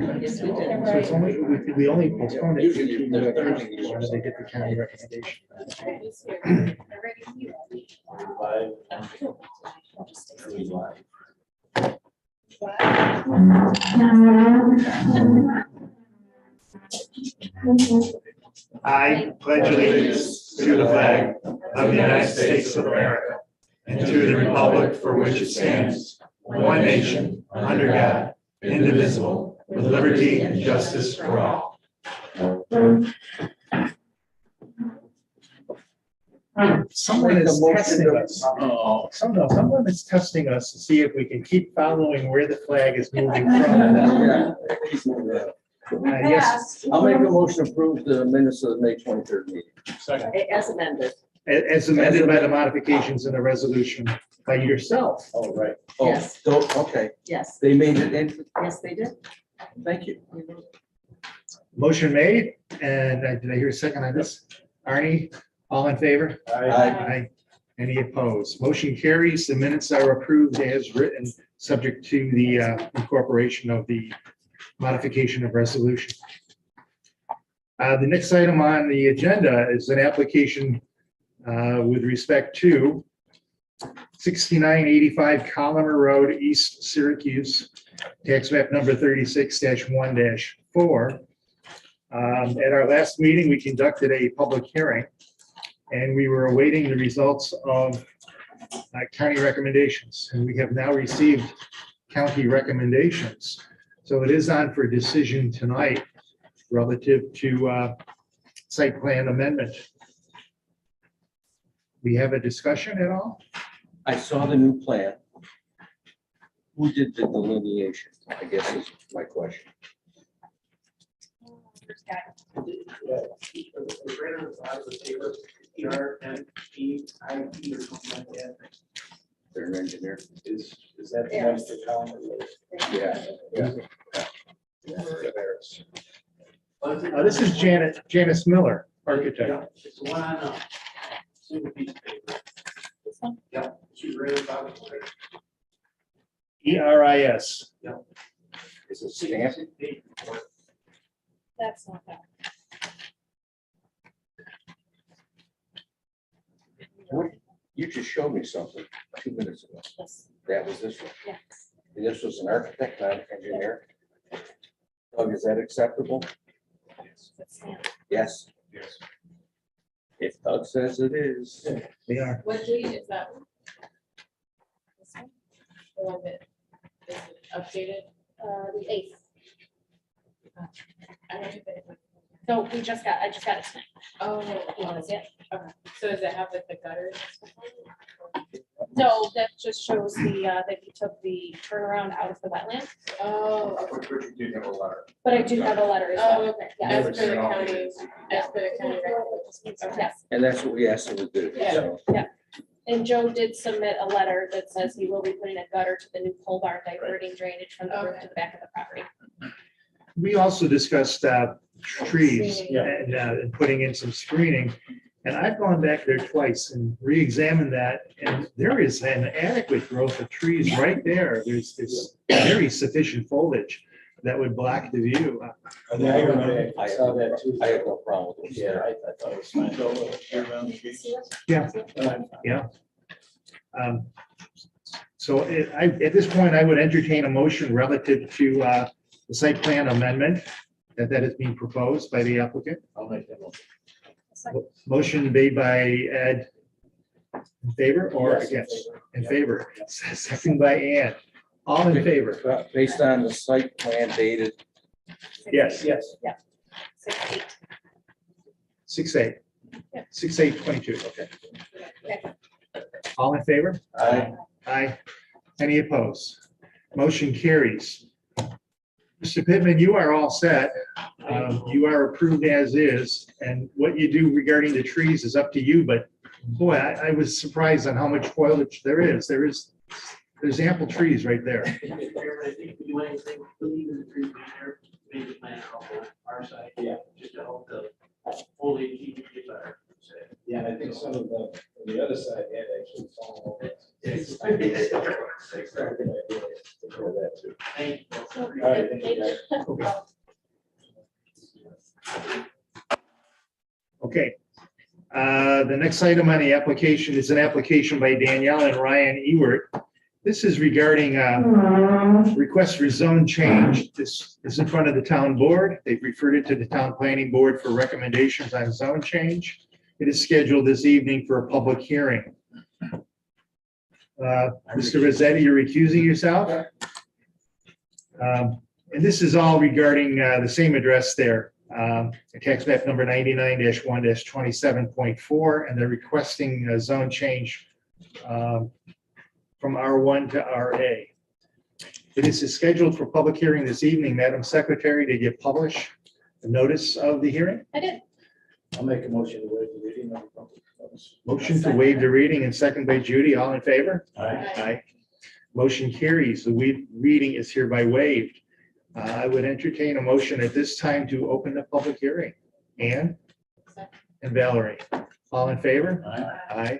Yes, we did. So it's only, we only postponed it to the Thursday, as they get the county recommendation. I pledge allegiance to the flag of the United States of America and to the republic for which it stands, one nation, under God, indivisible, with liberty and justice for all. Someone is testing us. Someone is testing us to see if we can keep following where the flag is moving from. Yes, I'll make a motion to approve the minutes of the May 23rd meeting. As amended. as amended by the modifications in the resolution by yourself. Oh, right. Yes. Okay, Yes, they made it in, yes, they did. thank you. Motion made, and did I hear a second on this? Arnie, all in favor? Aye. Any opposed? Motion carries. The minutes are approved as written, subject to the incorporation of the modification of resolution. The next item on the agenda is an application with respect to 6985 Collimer Road, East Syracuse, tax map number 36-1-4. At our last meeting, we conducted a public hearing, and we were awaiting the results of county recommendations, and we have now received county recommendations. So it is on for decision tonight relative to site plan amendment. We have a discussion at all? I saw the new plan. Who did the delineation? I guess is my question. They're an engineer. Is that the Yeah. master column? Yeah. This is Janice Miller, architect. It's the one on single piece of paper. This one? Yeah. She's read about it. ERIS. Is it stamped? That's not that. What? You just showed me something 2 minutes ago. Yes, That was this one. yes. And this was an architect, not an engineer. Doug, is that acceptable? That's not- Yes. Yes. If Doug says it is. They are. What date is that one? This one? The one that is updated? The 8th. I don't think it- So I just got it tonight. Oh, You want to see it? so does it have like the gutters? No, that just shows that he took the turnaround out of the wetland, Oh, But you did have a letter. but I do have a letter as oh, well. okay. Yeah. As per the county's, as per the county regulations. Okay. Yes, And that's what we asked him to do. So and Joe did submit a letter that says he will be putting a gutter to the new pole barn, diverting drainage from the roof to the back of the property. We also discussed trees Screening. and putting in some screening. And I've gone back there twice and re-examined that, and there is an adequate growth of trees right there. There's very sufficient foliage that would block the view. Yeah, I remember, I saw that too. I have no problem with it. Yeah, I thought it was fine. Yeah. So at this point, I would entertain a motion relative to the site plan amendment that is being proposed by the applicant. I'll make that motion. Motion made by Ed. In favor or Yes, in against? favor. In favor. Second by Ann. All in favor? Based on the site plan dated, Yes. Yes. 6/8. 6/8. Yeah. 6/8/22. okay. All in favor? Aye. Aye. Any opposed? Motion carries. Mr. Pittman, you are all set. You are approved as is, and what you do regarding the trees is up to you, but boy, I was surprised on how much foliage there is. There's ample trees right there. I think if we do anything, leave the trees there, maybe plant on our side. Yeah. Just to help the foliage even get better. Yeah, I think some of the other side had actually fallen over. Thank you. So, right, thank you, guys. Okay. Okay. The next item on the application is an application by Danielle and Ryan Ewert. This is regarding request for zone change. This is in front of the town board. They've referred it to the town planning board for recommendations on zone change. It is scheduled this evening for a public hearing. Mr. Rossetti, you're recusing yourself? And this is all regarding the same address there. Tax map number 99-1-27.4, and they're requesting a zone change from R1 to RA. This is scheduled for public hearing this evening. Madam Secretary, did you publish the notice of the hearing? I did. I'll make a motion to waive the reading of the public notice. Motion to waive the reading and second by Judy. All in favor? Aye. Aye. Motion carries. The reading is hereby waived. I would entertain a motion at this time to open the public hearing. Ann and Valerie, all in favor? Aye. Aye.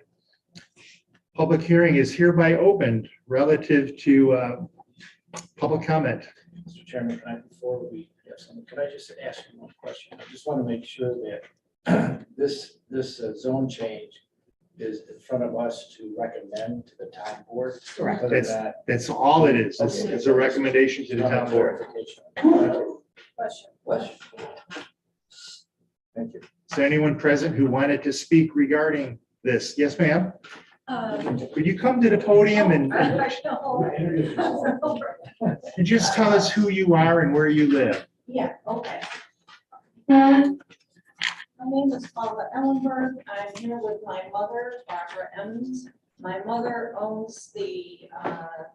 Public hearing is hereby opened relative to public comment. Mr. Chairman, can I, before we have something, could I just ask you one question? I just want to make sure that this zone change is in front of us to recommend to the town board. Correct. Whether that. That's all it is. It's a recommendation to the town board. Clarification. Thank you. Question. Thank you. Is there anyone present who wanted to speak regarding this? Yes, ma'am. Could you come to the podium and just tell us who you are and where you live? Yeah, okay. My name is Paula Ellenberg. I'm here with my mother, Barbara Emmons. My mother owns the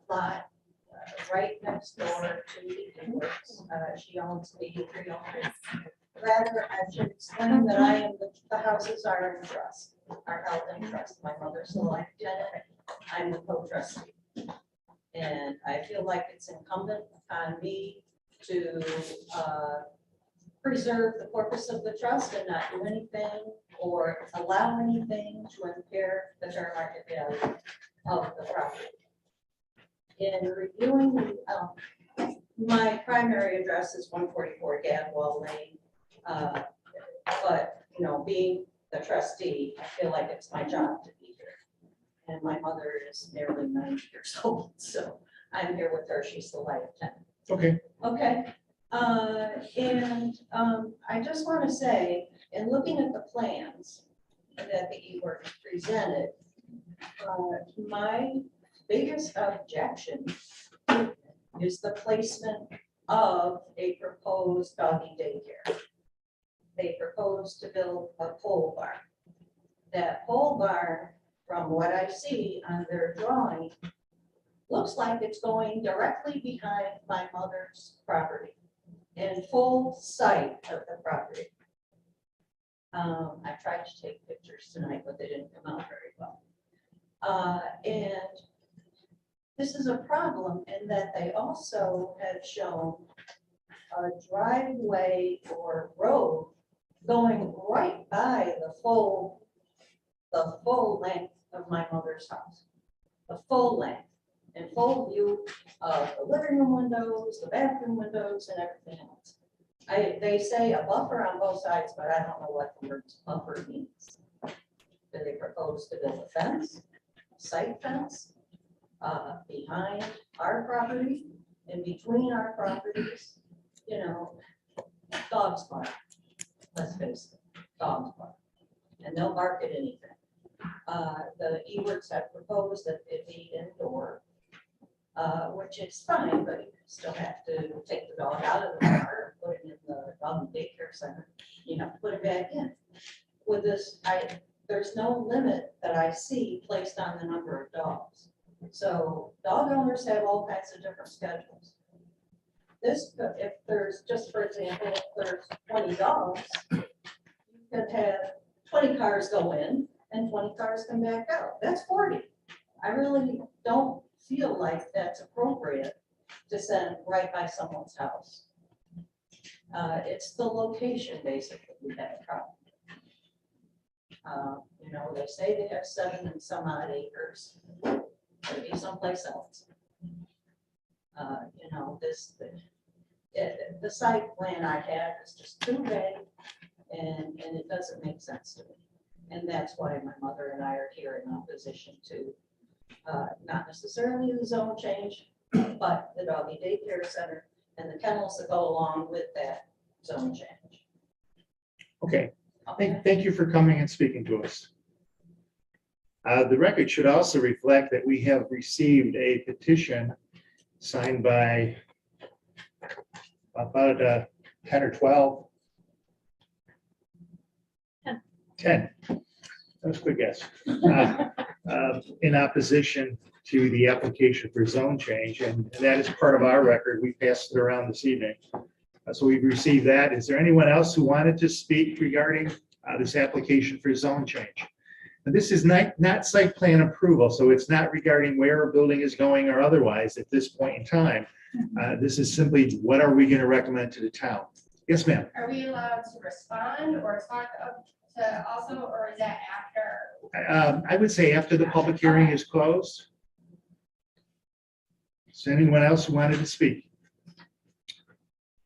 lot right next door to the Inwards. She owns the 300. Rather, I should explain that I am, the houses are in trust, are held in trust. My mother's the life tenant. I'm the co-trustee. And I feel like it's incumbent on me to preserve the corpus of the trust and not do anything or allow anything to impair the fair market value of the property. In reviewing, my primary address is 144 Gadwall Lane. But, you know, being the trustee, I feel like it's my job to be here. And my mother is nearly 90 years old, so I'm here with her. She's the life tenant. Okay. Okay, I just want to say, in looking at the plans that the E-work presented, my biggest objection is the placement of a proposed doggy daycare. They proposed to build a pole barn. That pole barn, from what I see on their drawing, looks like it's going directly behind my mother's property, in full sight of the property. I tried to take pictures tonight, but they didn't come out very well. And this is a problem in that they also have shown a driveway or road going right by the full length of my mother's house, the full length. In full view of the living room windows, the bathroom windows, and everything else. They say a buffer on both sides, but I don't know what the word buffer means. Do they propose to build a fence, a site fence, behind our property, in between our properties? You know, dogs bark. Let's face it, dogs bark, and they'll bark at anything. The E-works have proposed that it be indoor. Which is fine, but you still have to take the dog out of the car, put it in the dog daycare center, you know, put it back in. With this, there's no limit that I see placed on the number of dogs. So dog owners have all kinds of different schedules. This, if there's, just for example, if there's 20 dogs, you could have 20 cars go in and 20 cars come back out. That's 40. I really don't feel like that's appropriate to send right by someone's house. It's the location basically we have a problem. You know, they say they have 7 and some odd acres. It'll be someplace else. You know, the site plan I have is just too big and it doesn't make sense to me. And that's why my mother and I are here in opposition to, not necessarily the zone change, but the doggy daycare center and the kennels that go along with that zone change. Okay, Okay. thank you for coming and speaking to us. The record should also reflect that we have received a petition signed by about 10 or 12. 10. That was a good guess. In opposition to the application for zone change, and that is part of our record. We passed it around this evening. So we've received that. Is there anyone else who wanted to speak regarding this application for zone change? And this is not site plan approval, so it's not regarding where a building is going or otherwise at this point in time. This is simply, what are we going to recommend to the town? Yes, ma'am. Are we allowed to respond or talk to also, or is that after? I would say after the public hearing is closed. Is there anyone else who wanted to speak?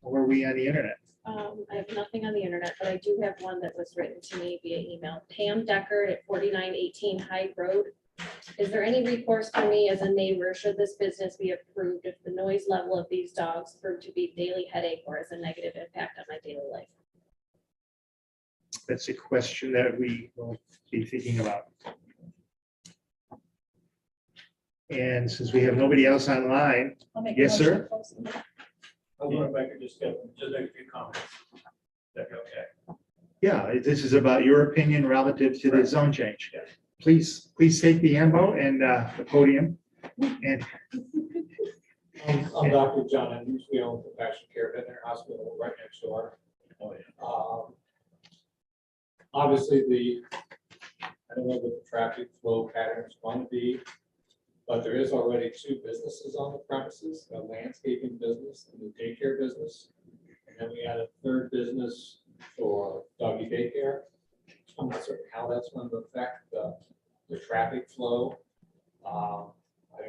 Or are we on the internet? I have nothing on the internet, but I do have one that was written to me via email. Pam Deckard at 4918 Hyde Road. Is there any recourse for me as a neighbor should this business be approved if the noise level of these dogs prove to be daily headache or as a negative impact on my daily life? That's a question that we will be thinking about. And since we have nobody else online, yes, sir. I wonder if I could just make a few comments. That'd be okay. Yeah, this is about your opinion relative to the zone change. Yeah. Please take the ambo and the podium. And I'm Dr. John Andrews. We own Compassion Care Veterinary Hospital right next door. Obviously, I don't know what the traffic flow pattern is going to be, but there is already 2 businesses on the premises, a landscaping business and the daycare business. And then we had a 3rd business for doggy daycare. I'm not certain how that's going to affect the traffic flow.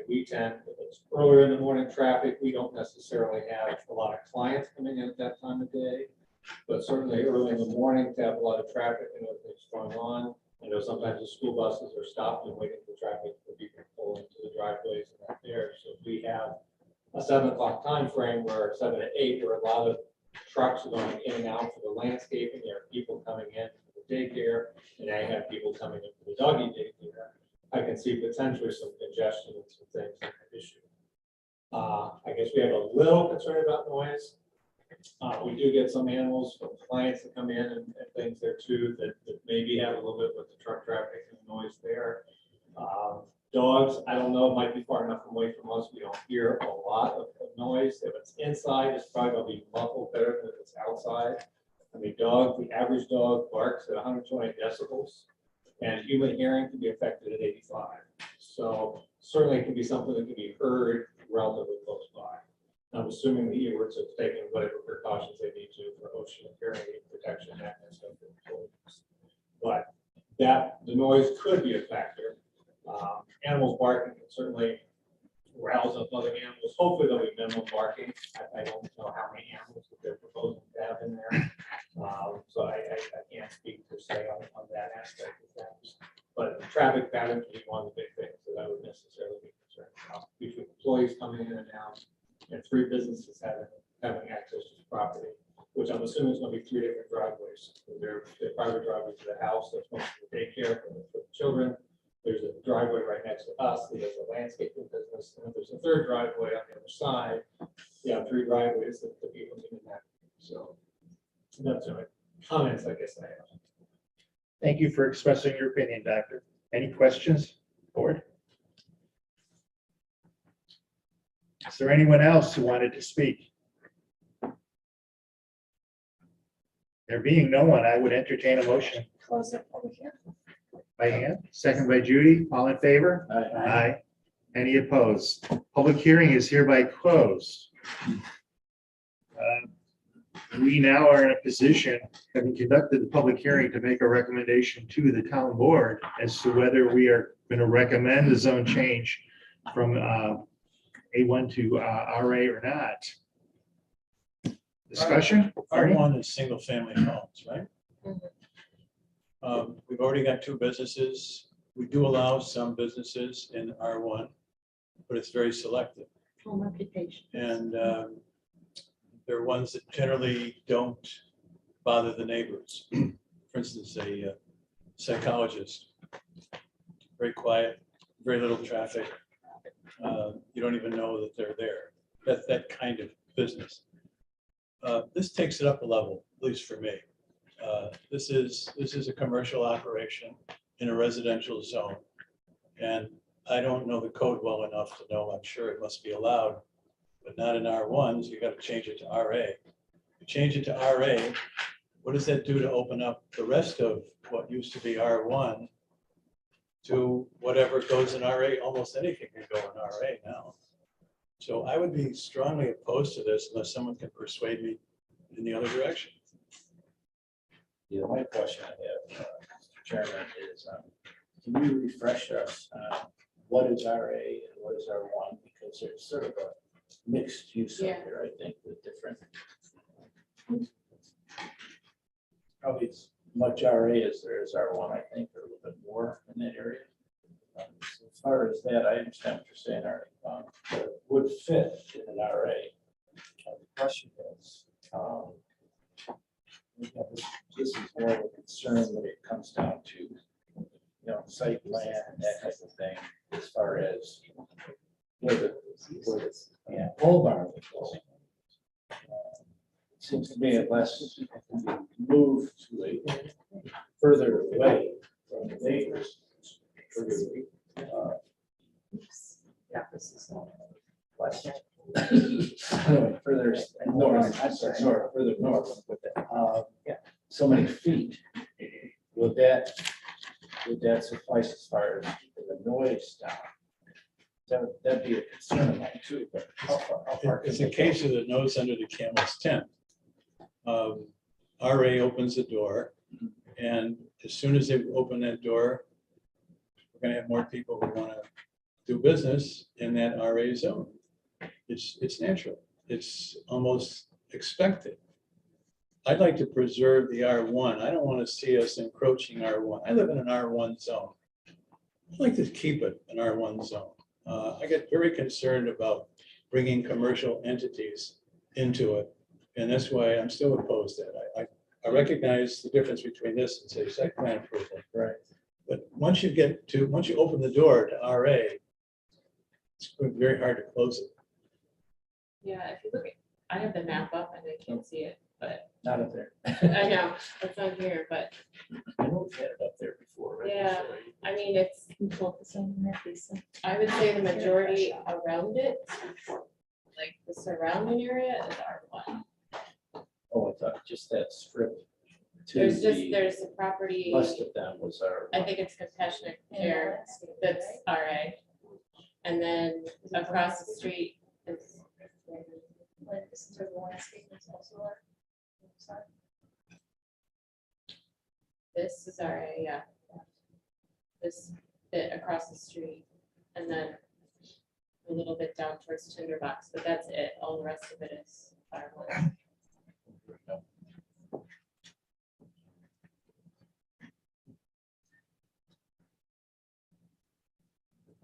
We tend, if it's earlier in the morning traffic, we don't necessarily have a lot of clients coming in at that time of day. But certainly early in the morning to have a lot of traffic and everything's going on. I know sometimes the school buses are stopped and waiting for traffic for people to pull into the driveways and that there. So if we have a 7 o'clock time frame where 7 to 8, there are a lot of trucks going in and out for the landscaping. There are people coming in for the daycare, and I have people coming in for the doggy daycare. I can see potentially some congestion and some things that could issue. I guess we have a little concern about noise. We do get some animals from clients that come in and things there too that maybe have a little bit with the truck traffic and noise there. Dogs, I don't know, might be far enough away from us. We don't hear a lot of noise. If it's inside, it's probably gonna be muffled better than if it's outside. I mean, the average dog barks at 120 decibels, and human hearing can be affected at 85. So certainly it can be something that can be heard relatively close by. I'm assuming the Ewards have taken whatever precautions they need to for ocean hearing aid protection, that kind of stuff. But the noise could be a factor. Animals barking can certainly rouse up other animals. Hopefully there'll be minimal barking. I don't know how many animals that they're proposing to have in there. So I can't speak per se on that aspect of things. But the traffic patterns would be one of the big things that I would necessarily be concerned about. Between employees coming in and out, and 3 businesses having access to the property, which I'm assuming is going to be 3 different driveways. There's a private driveway to the house that's going to the daycare for the children. There's a driveway right next to us. There's a landscaping business, and then there's a 3rd driveway on the other side. Yeah, 3 driveways that the people need to have. So that's my comments, I guess I have. thank you for expressing your opinion, Doctor. Any questions, board? Is there anyone else who wanted to speak? There being no one, I would entertain a motion. Close it over here. By hand, second by Judy. All in favor? Aye. Any opposed? Public hearing is hereby closed. We now are in a position, having conducted the public hearing, to make a recommendation to the town board as to whether we are going to recommend the zone change from A1 to RA or not? Discussion? Arnie? R1 is single family homes, right? We've already got 2 businesses. We do allow some businesses in R1, but it's very selective. Home occupation. And they're ones that generally don't bother the neighbors. For instance, a psychologist, very quiet, very little traffic. You don't even know that they're there. That kind of business. This takes it up a level, at least for me. This is a commercial operation in a residential zone. And I don't know the code well enough to know, I'm sure it must be allowed, but not in R1s, you got to change it to RA. You change it to RA, what does that do to open up the rest of what used to be R1 to whatever goes in RA? Almost anything can go in RA now. So I would be strongly opposed to this unless someone can persuade me in the other direction. Yeah, my question I have, Mr. Chairman, is can you refresh us on what is RA and what is R1? Because there's sort of a mixed use up here, I think, with different. Probably as much RA as there is R1, I think, or a little bit more in that area. So as far as that, I understand what you're saying, Art, would fit in an RA. The question is, this is more of a concern when it comes down to, site plan and that type of thing, as far as where the pole barn would go. It seems to me unless we move to a further away from the neighbors, west. Further north, I'm sorry, further north, so many feet, would that suffice as far as keeping the noise down? That'd be a concern of mine too, but how far It's can a they case of the nose under the camel's tent. RA opens the door, and as soon as they open that door, we're gonna have more people who wanna do business in that RA zone. It's natural. It's almost expected. I'd like to preserve the R1. I don't want to see us encroaching R1. I live in an R1 zone. I'd like to keep it an R1 zone. I get very concerned about bringing commercial entities into it. And that's why I'm still opposed to that. I recognize the difference between this and say site plan approval. Right. But once you open the door to RA, it's very hard to close it. Yeah, if you look at, I have the map up and I can't see it, but Not up there. I know, it's on here, but I know we've had it up there before, right? Yeah. I mean, it's, I would say the majority around it, like the surrounding area is R1. Oh, I thought just that strip. to There's a property, West of them was our. I think it's compassionate care, that's RA. And then across the street is. This is RA, yeah. This bit across the street, and then a little bit down towards Tinderbox, but that's it. All the rest of it is R1.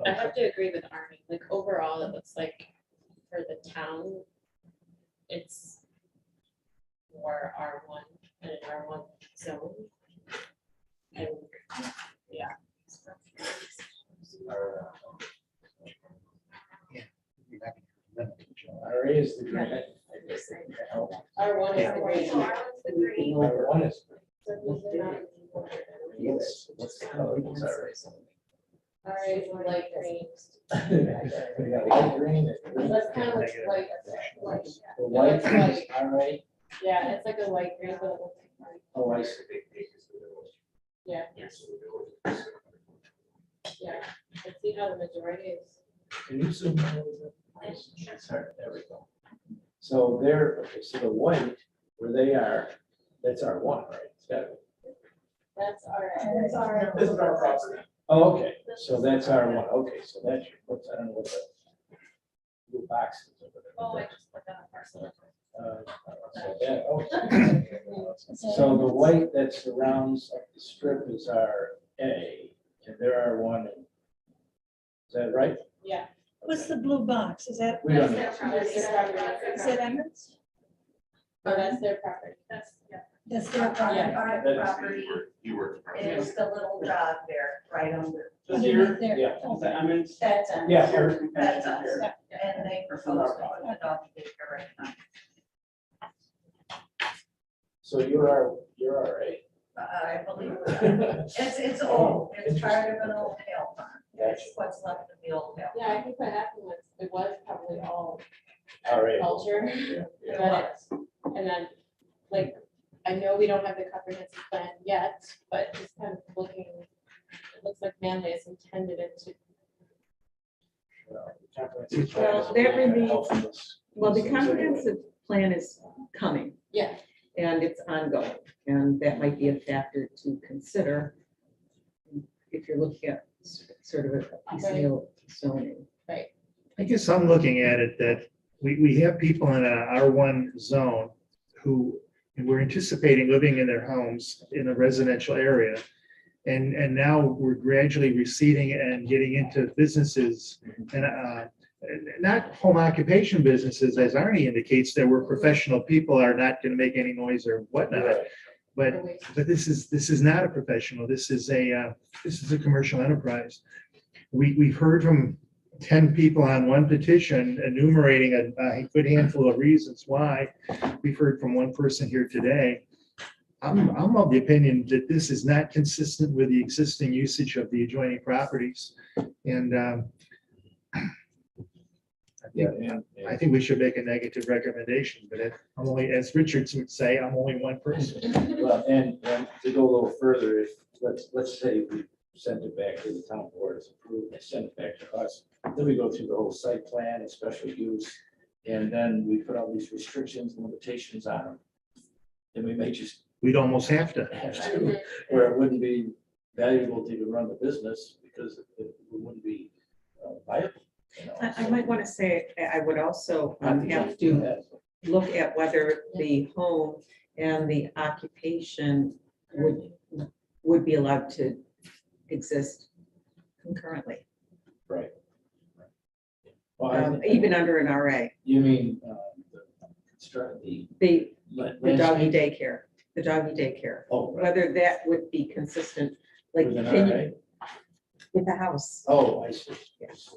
I have to agree with Arnie, like overall, it looks like for the town, it's more R1 and an R1 zone. And, yeah. RA is the green. R1 is the green. R1 is. So these are not- What's the color? What's RA? RA is light green. We got light green. That's kind of like light. The white is RA. Yeah, it's like a light green, but it looks like white. Oh, I see. Yeah. Yeah, and see how the majority is. Can you zoom in a little bit? Sorry, there we go. So there, okay, so the white, where they are, that's R1, right? It's gotta be. That's RA. This is our property. Oh, okay, so that's our one, okay, so that's your, what's, I don't know what the blue box is over there. Oh, I just put that on parcel. So the white that surrounds up the strip is our A, and there are one. Is that right? Yeah. What's the blue box? Is that, We don't That's know. their property. That's their property. is that Emmons? Oh, that's their property. That's, yeah. That's their property. Our That's- property is the little dog there, right under. Underneath there. Yeah. Oh, That's us. Yeah. That's us. And they propose to put the dog daycare right now. So you're our A. I believe it's old. It's part of an old hail farm. It's Gotcha. what's left of the old hail. Yeah, I think what happened was, it was probably all Our A. culture. Yeah. It But was. And then, like, I know we don't have the comprehensive plan yet, but just kind of looking, it looks like Manlius intended it to. Well, that remains- Well, the comprehensive plan is coming. Yeah. And it's ongoing, and that might be a factor to consider if you're looking at sort of a piecemeal zoning. I guess I'm looking at it that we have people in a R1 zone who we're anticipating living in their homes in a residential area. And now we're gradually receding and getting into businesses and not home occupation businesses, as Arnie indicates, that where professional people are not going to make any noise or whatnot. But this is not a professional. This is a commercial enterprise. We've heard from 10 people on one petition enumerating a good handful of reasons why. We've heard from one person here today. I'm of the opinion that this is not consistent with the existing usage of the adjoining properties. And I think we should make a negative recommendation, but I'm only, as Richards would say, I'm only one person. Well, and to go a little further, if, let's say we send it back to the town board, it's approved, and send it back to us. Then we go through the whole site plan and special use, and then we put all these restrictions and limitations on them. And we may just We'd almost have to. have to, where it wouldn't be valuable to even run the business because it wouldn't be viable. You know, I might want to say, I would also have to look at whether the home and the occupation would be allowed to exist concurrently, Right. Well, even under an RA. you mean The doggy landscape? daycare, Oh, right. whether that would be consistent, like, With an can RA? you, with the house. Oh, I see. Yes.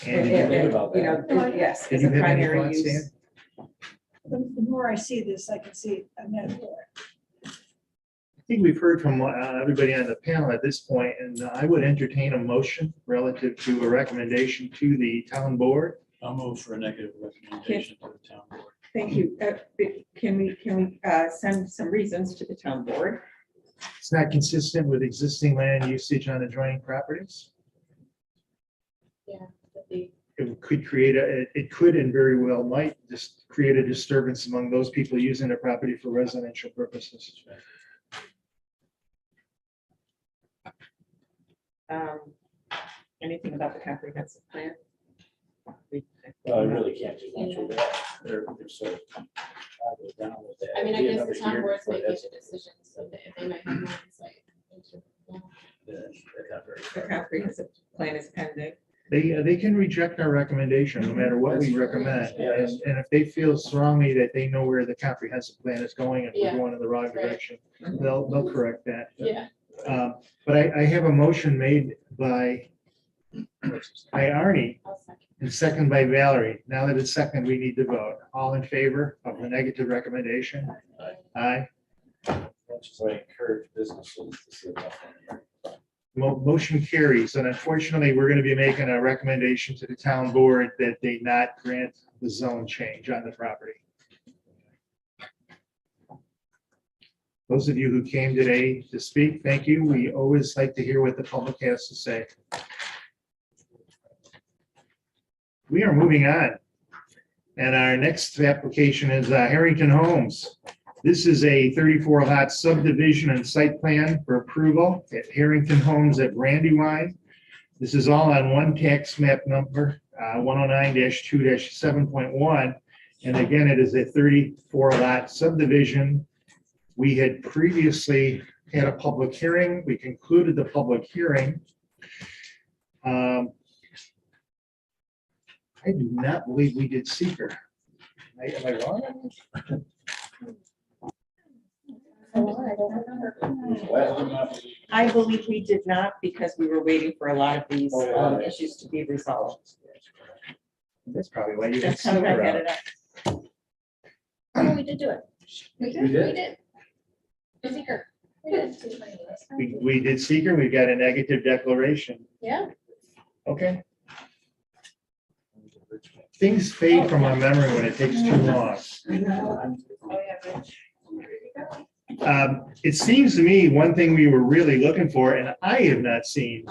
And didn't think about You know, that. yes, Did as you a have any primary thoughts, Dan? use. The more I see this, I can see I'm not for it. I think we've heard from everybody on the panel at this point, and I would entertain a motion relative to a recommendation to the town board. I'll move for a negative recommendation to the town board. Thank you. Can we send some reasons to the town board? It's not consistent with existing land usage on adjoining properties. It could it could and very well might just create a disturbance among those people using the property for residential purposes. Anything about the comprehensive plan? Well, I really can't do much with that. They're sort of down with that. I mean, I Be guess another the town year board's before making that's- the decision, so that they might have more insight into. Yeah. that's not very The far. comprehensive plan is pending. They can reject our recommendation no matter what we recommend. And if they feel strongly that they know where the comprehensive plan is going and we're Yeah. going in the wrong Right. direction, they'll correct that. Yeah. But I have a motion made by Arnie I'll second. and second by Valerie. Now that it's second, we need to vote. All in favor of the negative recommendation? Aye. That's why I encourage businesses to sit up on here. Motion carries. And unfortunately, we're going to be making a recommendation to the town board that they not grant the zone change on the property. Those of you who came today to speak, thank you. We always like to hear what the public has to say. We are moving on. And our next application is Harrington Homes. This is a 34 lot subdivision and site plan for approval at Harrington Homes at Brandywine. This is all on one tax map number, 109-2-7.1. And again, it is a 34 lot subdivision. We had previously had a public hearing. We concluded the public hearing. I do not believe we did seeker. Am I wrong? I believe we did not because we were waiting for a lot of these issues to be resolved. That's probably why you did That's how I seeker. had it up. Oh, we did do it. We We did? did. The seeker. We did. We did seeker. We got a negative declaration. Yeah. Okay. Things fade from our memory when it takes too long. Oh, yeah, Rich. It seems to me, one thing we were really looking for, and I have not seen,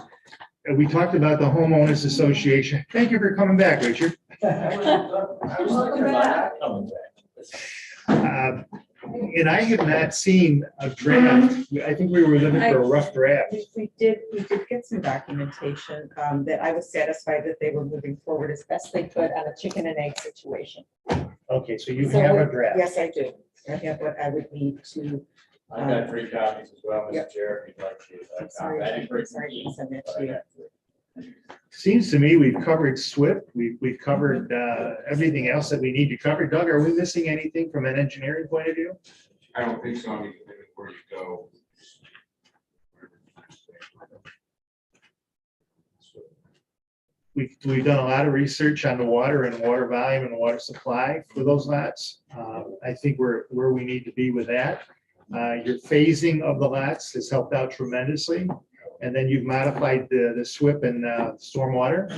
we talked about the homeowners association. Thank you for coming back, Richard. Welcome back. And I have not seen a draft. I think we were looking for a rough draft. We did get some documentation that I was satisfied that they were moving forward as best they could on a chicken and egg situation. Okay, so you So have a draft. Yes, I do. I have what I would need to. I've got 3 copies as well, Yep. Mr. Chair, if you'd like to. I'm sorry, I didn't bring sorry, I some send that but to I you. got 3. Seems to me we've covered SWIP. We've covered everything else that we need to cover. Doug, are we missing anything from an engineering point of view? I don't think so. I mean, where you go. We've done a lot of research on the water and water volume and water supply for those lots. I think we're where we need to be with that. Your phasing of the lots has helped out tremendously. And then you've modified the SWIP and stormwater.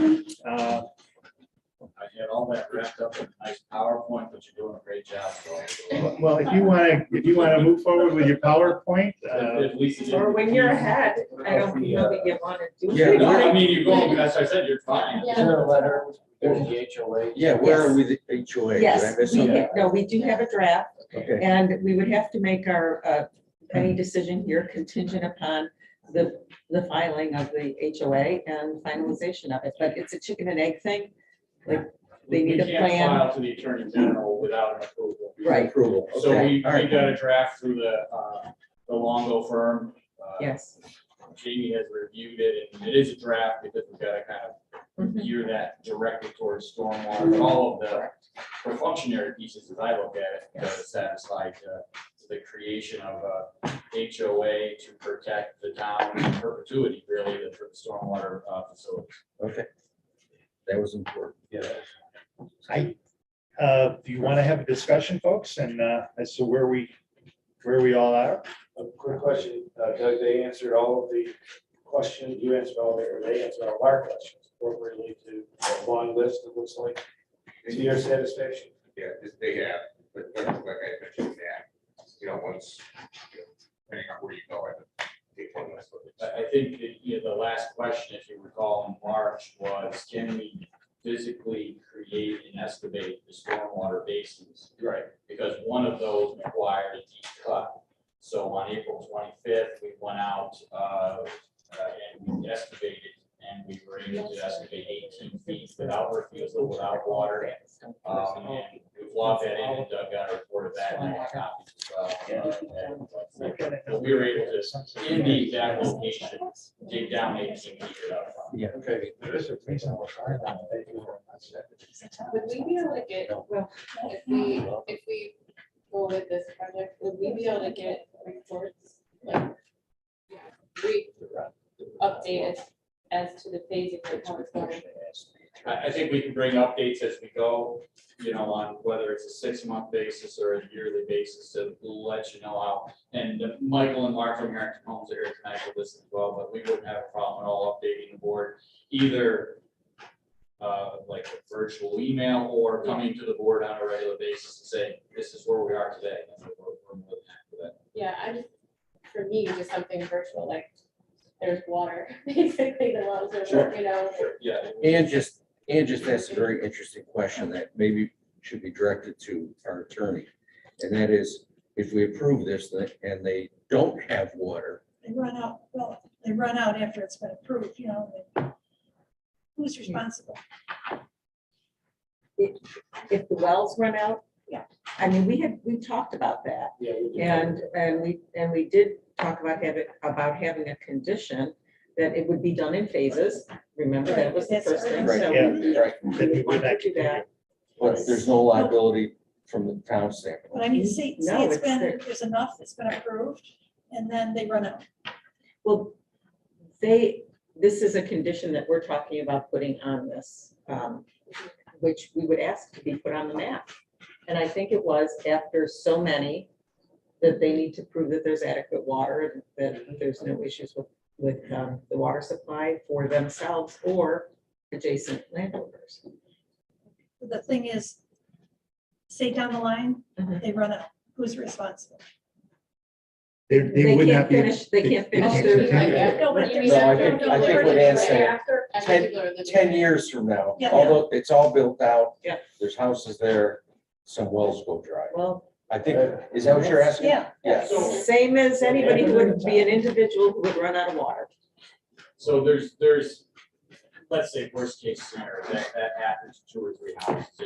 I had all that wrapped up in a nice PowerPoint, but you're doing a great job. So, Well, if you want to move forward with your PowerPoint, if Lisa didn't- Or when you're ahead, I don't know that you want to do. Yeah, it. No, I mean, you're going, as I said, you're fine. Is there a letter, there's the HOA? Yeah, where are Yes. we, the HOA? Did I Yes, miss we, something? no, we do have a draft. Okay, And we would have to make our any decision here contingent upon the filing of the HOA and finalization of it. But it's a chicken and egg thing. Like, they need a We can't plan. file to the Attorney General without an approval. Right. approval. So Okay, we all right. got a draft through the Longo firm. Yes. Jamie has reviewed it, and it is a draft because we've got to kind of Mhm. gear that directly towards stormwater, but all of the functionary pieces, as I look at it, satisfied the creation of a HOA to protect the town in perpetuity, really, for the stormwater facilities. Okay. That was important. Yeah. do you want to have a discussion, folks, and as to where we all are? A quick question, Doug, they answered all of the questions, you answered all their, they answered all our questions appropriately to a long list, it looks like, to your satisfaction. Yeah, they have, but like I mentioned that, once, depending on where you go, take one less look. I think that, the last question, if you recall, in March was, can we physically create and excavate the stormwater basins? Right. Because one of those required a deep cut. So on April 25th, we went out and we excavated, and we were able to excavate 18 feet without refusal, without water. And we logged that in, and Doug got a report of that, and I got copies as well. But we were able to, in the exact location, dig down 18 feet without. Yeah. Okay. There is a reasonable try. Thank you very much. Would we be able to get, if we go with this project, would we be able to get reports, like, updated as to the phasing of how it's going? I think we can bring updates as we go, on whether it's a 6-month basis or a yearly basis to let you know how. And Michael and Mark from Harrington Homes are here tonight for this as well, but we wouldn't have a problem at all updating the board, either like a virtual email or coming to the board on a regular basis and say, this is where we are today. And we're more than happy with that. Yeah, for me, just something virtual, like, there's water, basically, the wells are, Sure. Sure. Yeah. And just asked a very interesting question that maybe should be directed to our attorney. And that is, if we approve this and they don't have water, They run out, well, they run out after it's been approved, who's responsible? If the wells run out? Yeah. I mean, we talked about that. Yeah, we do. And we did talk about having a condition that it would be done in phases. Remember, that was the Right, first thing. that's So Yeah, we- right. we would want to do that. but there's no liability from the town standpoint. But I mean, see, No, it's it's been, there. there's enough that's been approved, and then they run out. Well, this is a condition that we're talking about putting on this, which we would ask to be put on the map. And I think it was after so many that they need to prove that there's adequate water, that there's no issues with the water supply for themselves or adjacent landowners. The thing is, say down the line, Mhm. they run out, who's responsible? They They would can't not be. finish, they can't finish can't their. continue. No, but You if mean there's- No, I think what Ann's saying, After, And 10 people are living 10 there. years from now, Yeah. although it's all built out. Yeah. There's houses there, some wells go dry. Well, I think, is that what you're asking? yeah, Yes. same as anybody who would be an individual who would run out of water. So there's, let's say worst case scenario, that happens to 2 or 3 houses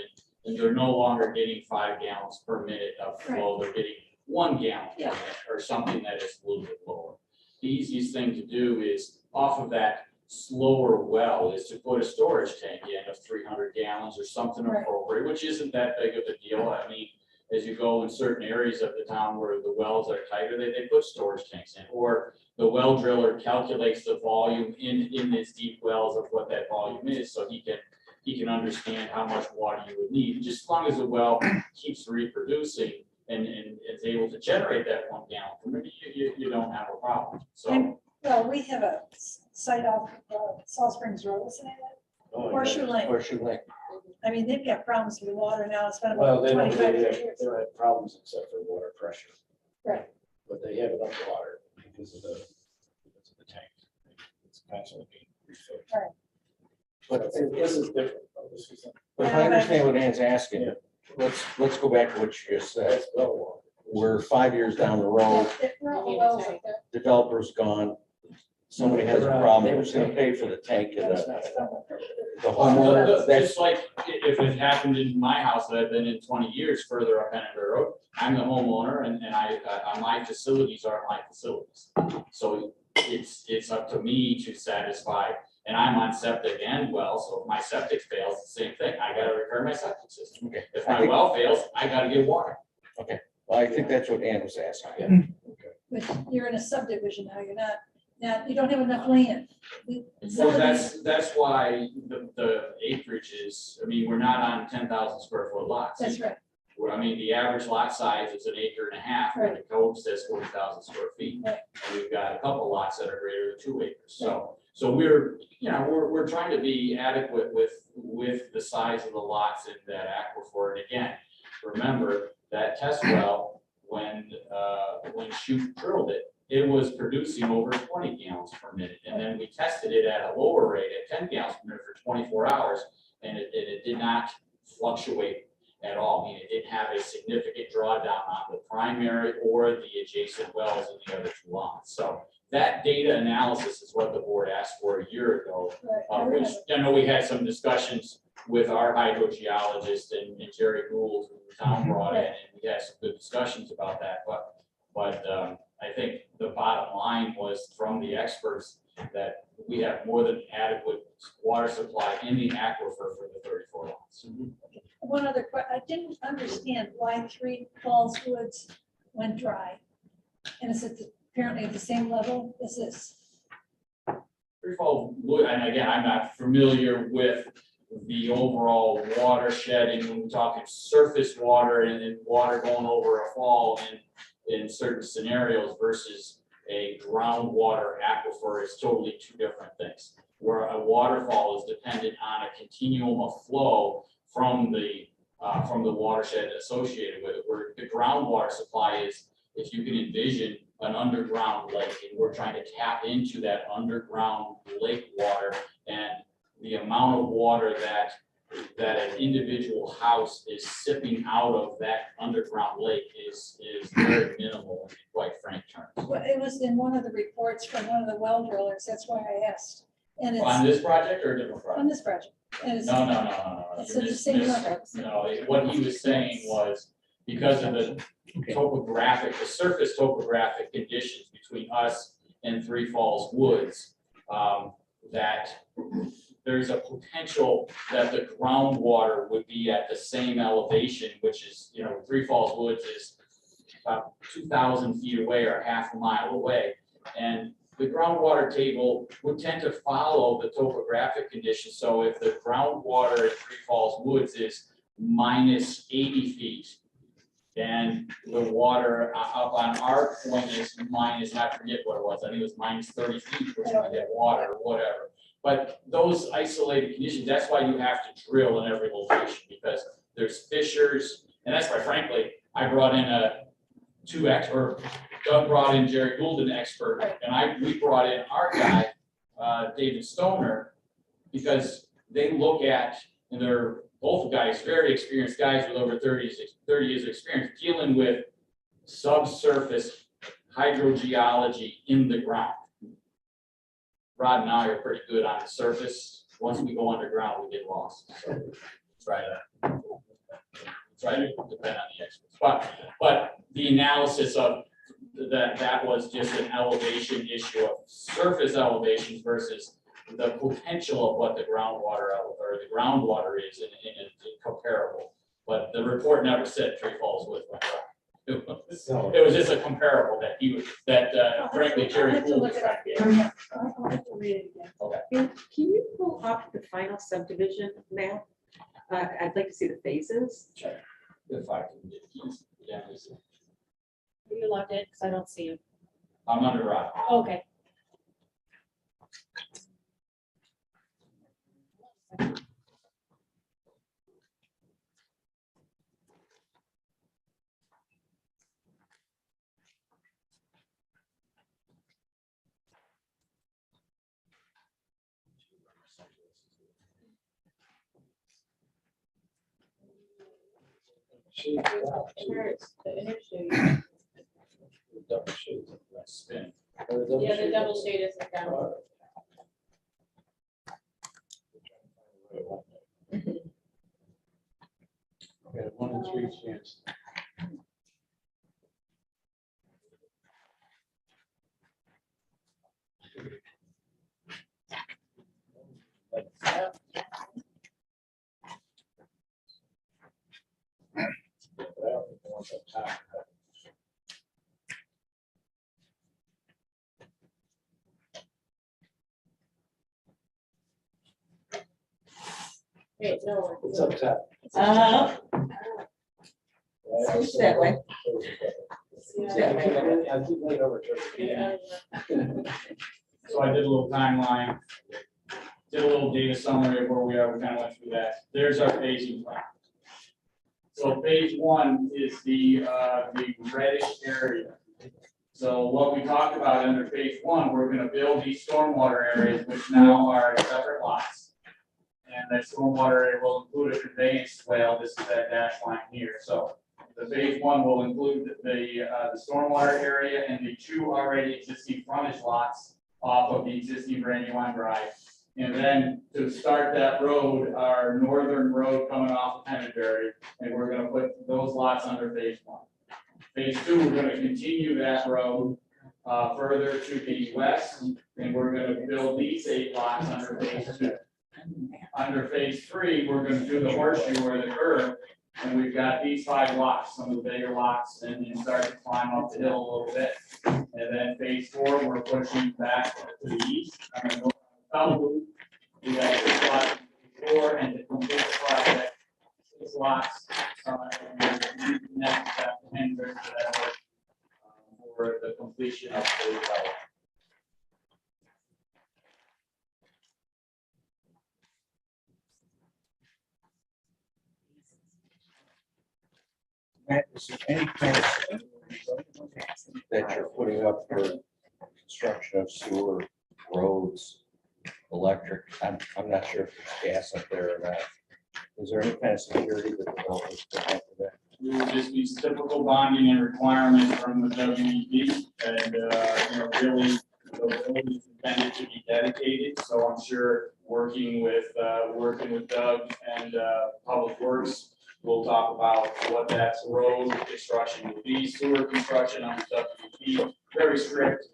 and they're no longer getting 5 gallons per minute of flow, they're getting 1 gallon per Yeah. minute or something that is a little bit lower. The easiest thing to do is off of that slower well is to put a storage tank in of 300 gallons or something Right. appropriate, which isn't that big of a deal. I mean, as you go in certain areas of the town where the wells are tighter, they put storage tanks in. Or the well driller calculates the volume in these deep wells of what that volume is, so he can understand how much water you would need. Just as long as the well keeps reproducing and is able to generate that 1 gallon per minute, you don't have a problem. So. And, well, we have a site off Salt Springs Road, isn't it? Oh, yeah. Horseshoe Lane. Horseshoe Lake. I mean, they've got problems with water now, it's been Well, about they don't, 25 they years. don't have problems except for water pressure. Right. But they have enough water because of the tank. It's constantly being refilled. Right. But this is different. This is, But if I understand what Ann's asking, let's go back to what you just said. that's well water. We're 5 years down the road, They're all the wells up there. developer's gone, somebody has a problem, who's gonna pay for the tank and That's the not. homeowner? That's, Just like if it happened in my house that I've been in 20 years further up Henneberry Road, I'm the homeowner and my facilities are my facilities. So it's up to me to satisfy, and I'm on septic and well, so if my septic fails, the same thing, I gotta repair my septic system. okay. If my well fails, I gotta get water. Well, I think that's what Ann was asking. But you're in a subdivision now, you don't have enough land. Some Well, of these- that's why the acreage is, I mean, we're not on 10,000 square foot lots. That's right, Well, I mean, the average lot size is 1.5 acres, where the code says 40,000 square feet. Right. And we've got a couple lots that are greater than 2 acres, so we're trying to be adequate with the size of the lots in that aquifer. And again, remember that test well, when Shoup drilled it, it was producing over 20 gallons per minute. And then we tested it at a lower rate at 10 gallons per minute for 24 hours, and it did not fluctuate at all. I mean, it didn't have a significant drawdown on the primary or the adjacent wells in the other 2 lots. So that data analysis is what the board asked for a year ago, right. I which remember. I know we had some discussions with our hydrogeologist and Jerry Gould, who the town brought in, and we had some good discussions about that. But I think the bottom line was from the experts that we have more than adequate water supply in the aquifer for the 34 lots. One other I didn't understand why 3 Falls Woods went dry. And is it apparently at the same level as this? Wood, and again, I'm not familiar with the overall watershed, and when we're talking surface water and water going over a fall in certain scenarios versus a groundwater aquifer is totally 2 different things. Where a waterfall is dependent on a continuum of flow from the watershed associated with it, where the groundwater supply is, if you can envision an underground lake, and we're trying to tap into that underground lake water, and the amount of water that that an individual house is sipping out of that underground lake is very minimal in quite frank terms. Well, it was in one of the reports from one of the well drillers, that's why I asked. And On it's this project or a different project? on this project. And it's. No. It's You in the same miss- reference. No, what he was saying was because of the topographic, the surface topographic conditions between us and Three Falls Woods, that there's a potential that the groundwater would be at the same elevation, which is, Three Falls Woods is about 2,000 feet away or half a mile away. And the groundwater table would tend to follow the topographic conditions. So if the groundwater at Three Falls Woods is minus 80 feet, and the water up on our point is minus, I forget what it was, I think it was minus 30 feet, which is get water or whatever. But those isolated conditions, that's why you have to drill in every location, because there's fissures, and that's why frankly, I brought in two experts. Doug brought in Jerry Gould, an expert, and we brought in our guy, David Stoner, because they look at, and they're both guys, very experienced guys with over 30 years of experience dealing with subsurface hydrogeology in the ground. Rod and I are pretty good on the surface. Once we go underground, we get lost. So try to depend on the experts. But the analysis of that was just an elevation issue of surface elevations versus the potential of what the groundwater or the groundwater is in comparable. But the report never said Three Falls Woods went dry. It was just a comparable that frankly Jerry Gould was trying to get. I'll have to read it again. Okay. And can you pull up the final subdivision map? I'd like to see the phases. Sure. If I can get keys. Yeah, Are you logged in? Because I don't see you. I'm under rock. Okay. Spin. Yeah, the double shade isn't down. Okay, 1 in 3 chance. Wait, no. It's up top. Switch that way. I keep it over to Yeah. So I did a little timeline, did a little data summary of where we are, we kind of went through that. There's our phasing plan. So phase 1 is the reddish area. So what we talked about under phase 1, we're gonna build these stormwater areas, which now are separate lots. And that stormwater area will include a conveyance swale, this is that dash line here. So the phase 1 will include the stormwater area and the 2 already existing frontage lots off of the existing Brandywine Drive. And then to start that road, our northern road coming off of Pennantberry, and we're gonna put those lots under phase 1. Phase 2, we're gonna continue that road further to the west, and we're gonna build these 8 lots under phase 2. Under phase 3, we're gonna do the horseshoe or the curve, and we've got these 5 lots, some of the bigger lots, and start to climb up the hill a little bit. And then phase 4, we're pushing back to the east, south loop. We got 6 lots before, and to complete the project, 6 lots. And next step, and there's that for the completion of the development. Matt, is there any kind of that you're putting up for construction of sewer, roads, electric? I'm not sure if there's gas up there or not. Is there any kind of security that developers put after that? We would just use typical bonding and requirements from the WEP, and, really, the building is intended to be dedicated, so I'm sure working with Doug and, Public Works, we'll talk about what that road construction will be, sewer construction on the WEP, very strict,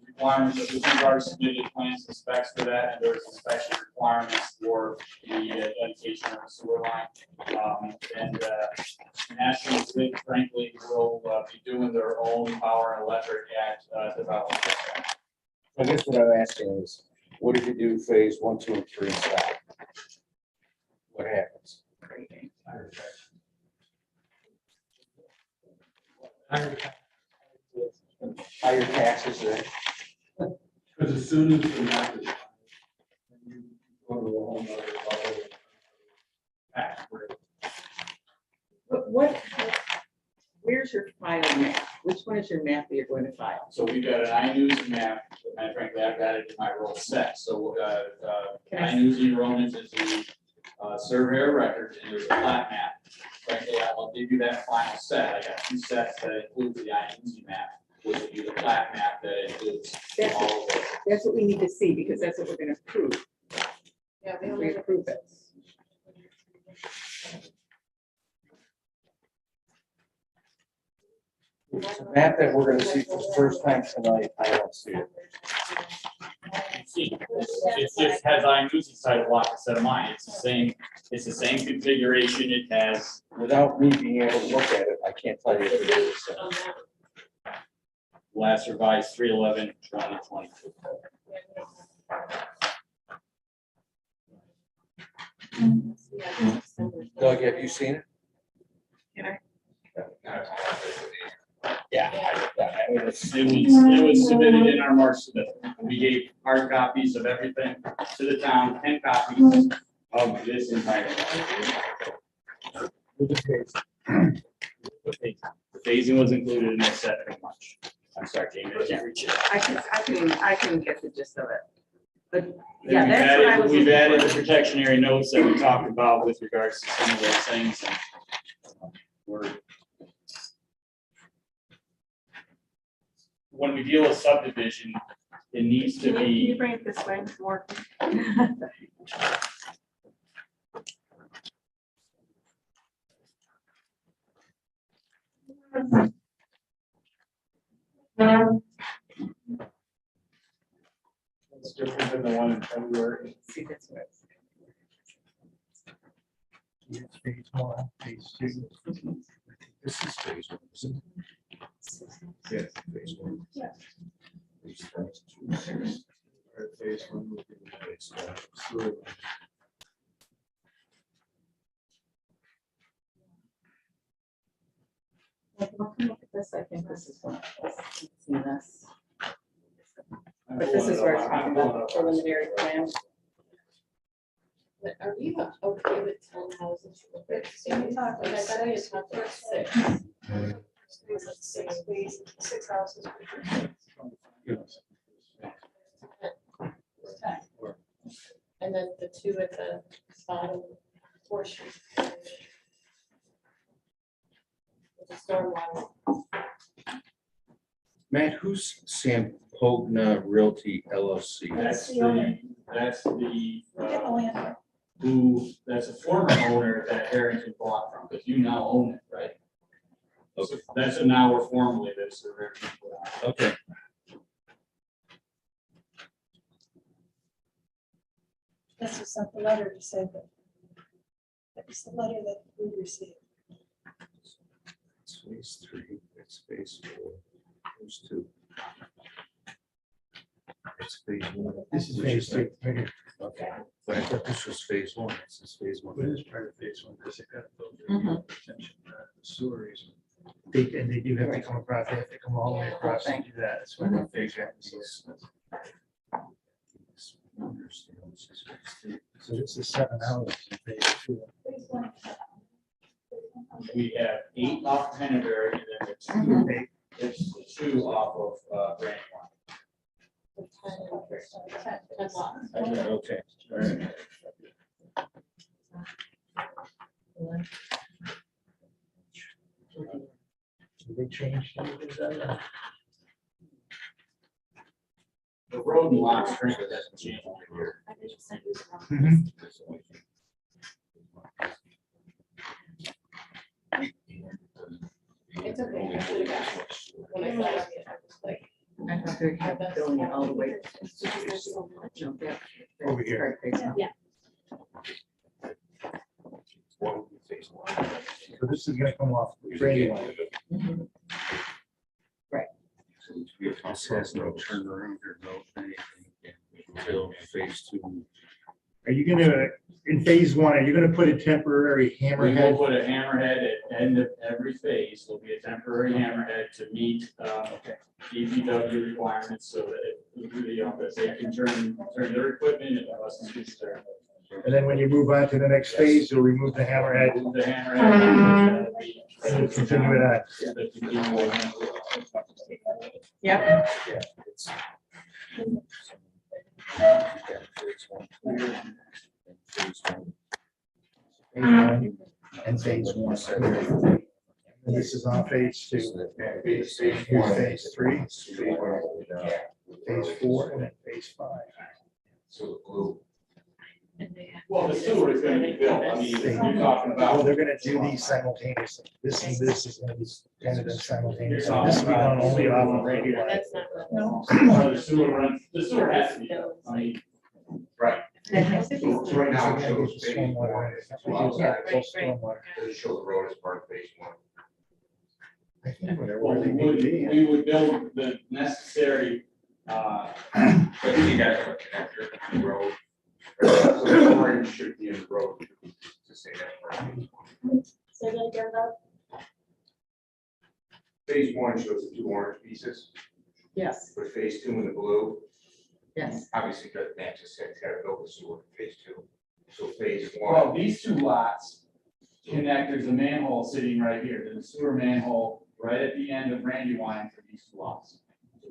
requirements that we've already submitted plans and specs for that, and there's inspection requirements for the dedication of the sewer line. National Grid, frankly, will be doing their own power and electric at development. I guess what I'm asking is, what if you do phase 1, 2, and 3 stop? What happens? Higher taxes there. Because as soon as the map is. You go to a whole nother level. Tax rate. What, where's your file map? Which one is your map that you're going to file? So we've got an iNewZ map, and frankly, I've got it in my roll set, so, iNewZ enrollment is the surveyor records, and there's a plat map. Frankly, I'll give you that final set, I got 2 sets that include the iNewZ map, which would be the plat map that includes all of it. That's what we need to see, because that's what we're gonna approve. Yeah, If we approve it. The map that we're gonna see for the first time tonight, I don't see it. See, it just has iNewZ side block instead of mine, it's the same configuration, it has. Without me being able to look at it, I can't tell you if it is. Last revised 3/11/2022. Doug, have you seen it? Yeah. It was submitted in our March submittal. We gave hard copies of everything to the town, 10 copies of this entire. The phasing was included in that set pretty much. I'm sorry, Jamie, I can't reach it. I can get the gist of it. But And yeah, that's what I was. We've looking added for. the protectionary notes that we talked about with regards to some of those things. When we deal with subdivision, it needs to Can you be, bring it this way more? It's different than the one in February. See, that's what. Here's phase 1, phase 2. This is phase 1, isn't it? Yeah, phase 1. Yeah. Phase 2. Phase 1 would be Phase 1. sewer. Like, look at this, I think this is one. See this. But this is where it's talking about the preliminary plan. But are we okay with 10 houses? Yeah, we talked Like, I thought you talked about 6. Six houses. And then the 2 at the bottom portion. With the stormwater. Matt, who's Sam Pogna Realty LLC? that's the owner. that's the, Get the land. that's a former owner that Harrington bought from, because you now own it, right? So that's a now we're formally this. Okay. This was sent the letter to say that. That was the letter that we received. It's phase 3, it's phase 4, phase 2. It's phase 1. This is phase 2. Right here. Okay, but I thought this was phase 1, this is phase 1. It is part of phase 1 because it got Mhm. sewer easement. And they do have to come across, they have to come all the way across and do that. That's what the phase happens. So this is 7 houses in phase 2. Phase 1. We have 8 off Penneberry, and then the 2, Mhm. it's the 2 off of Brandywine. The 10 lots. Okay, all right. They changed anything? The road and lot strength hasn't changed over here. Mhm. It's okay. I should've got it. When I saw it, I was like, I thought they had billing it all the way. it's just there's so much. No, that- Over here. right, based on- So this is gonna come off Brandywine. Mhm. This has no turnaround or no anything until phase two. Are you gonna, in phase one, are you gonna put a temporary We will hammerhead? put a hammerhead at the end of every phase. There'll be a temporary hammerhead to meet DPW requirements so that that they can turn their equipment and us to start. And then when you move on to the next phase, you'll remove the hammerhead Move the hammerhead. and you'll continue it on. The continuation. Yep. Yeah, it's- And phase one. And this is on phase two. Here's phase three, phase four, and then phase five. So the blue. Well, the sewer is gonna be built. I mean, you're talking Well, about. they're gonna do these simultaneously. This and this is gonna be kind of simultaneously. This will be done only off of right here. That's not. The sewer has to be built. I mean, Right. That has to be. So right now it So shows phase one. stormwater. It's two outside. Stormwater. Doesn't show the road as part of phase one. I think whatever well, they need to be. we would build the necessary, But you guys have a connector in the road. So the orange should be in the road to say that. part. Say that again, Bob? Phase one shows the two orange pieces, Yes, but phase two in the blue, yes. obviously doesn't match the six, gotta build the sewer for phase two. So phase well, one, these two lots connect, there's a manhole sitting right here. There's a sewer manhole right at the end of Brandywine for these two lots.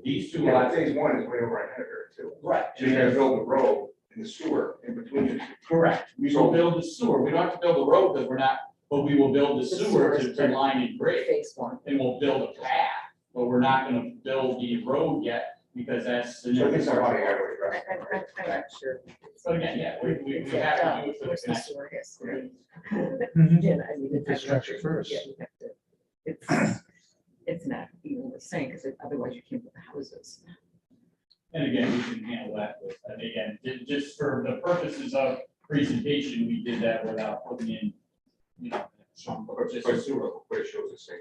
These two yeah, lots. phase one is way over on Hennecker too. Right. So you gotta build the road and the sewer in between the two. Correct. We will build the sewer. We don't have to build the road because we're not, but we will build the sewer to line and grade. Phase one. And we'll build a path, but we're not gonna build the road yet because that's. the So I think somebody infrastructure. gotta address that. I'm not sure. But again, yeah, we have to do it for the Where's the connection. sewer history? Mhm. Again, I mean, Infrastructure first. Yeah, you have to- It's not even the same, because otherwise you can't put the houses. And again, we can handle that with, and again, just for the purposes of presentation, we did that without putting in, some. But just- but sewer, but it shows the same.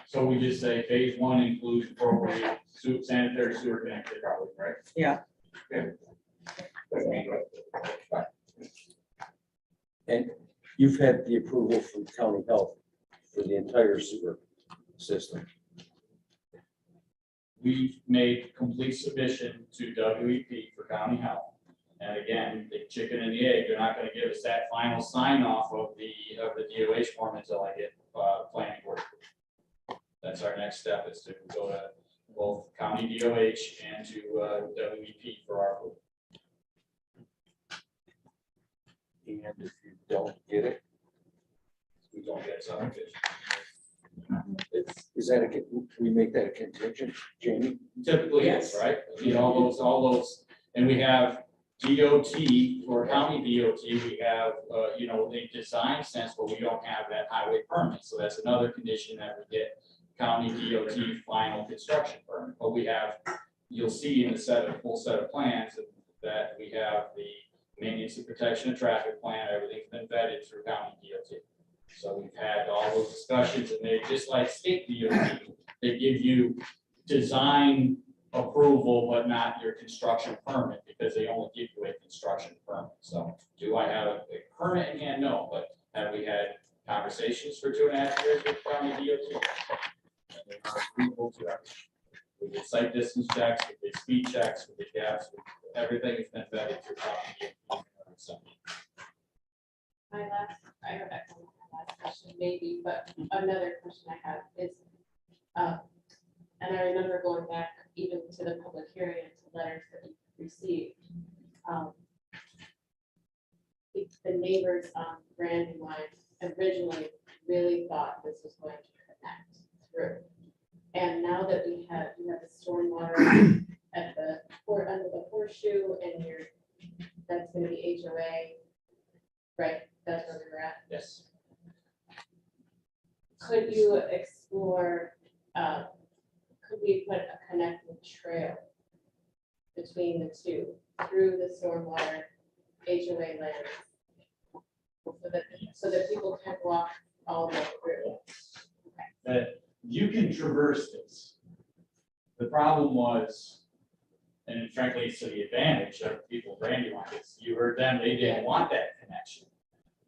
So we just say phase one includes appropriate sanitary sewer connected, probably, right? Yeah. And you've had the approval from county health for the entire sewer system. We've made complete submission to WEP for county health. And again, the chicken and the egg, they're not gonna give us that final sign off of the DOH form until I get, planning board. That's our next step, is to go to both county DOH and to, WEP for our approval. And if you don't get it, We don't get some. is that can we make that a contingent, Jamie? Typically, yes, right? All those, and we have DOT, for county DOT, we have, the design sense, but we don't have that highway permit. So that's another condition that we get county DOT final construction permit. But we have, you'll see in the full set of plans that we have the maintenance and protection of traffic plan, everything's been vetted through county DOT. So we've had all those discussions, and they, just like state DOT, they give you design approval, but not your construction permit, because they only give you a construction permit. So do I have a permit in hand? No, but have we had conversations for 2.5 years with county DOT? And they are approval to everything. We did site distance checks, we did speed checks, we did gaps, everything has been vetted through county DOT. So I don't know, my last question maybe, but another question I have is, and I remember going back even to the public hearing and to letters that we received. the neighbors on Brandywine originally really thought this was going to connect through. And now that you have the stormwater at the, or under the horseshoe and that's gonna be HOA, right? That's where we're at. Yes. Could you explore, could we put a connecting trail between the two through the stormwater HOA land? So that people can walk all the way through. That you can traverse this. The problem was, and frankly, it's to the advantage of people Brandywine, is you heard them, they didn't want that connection.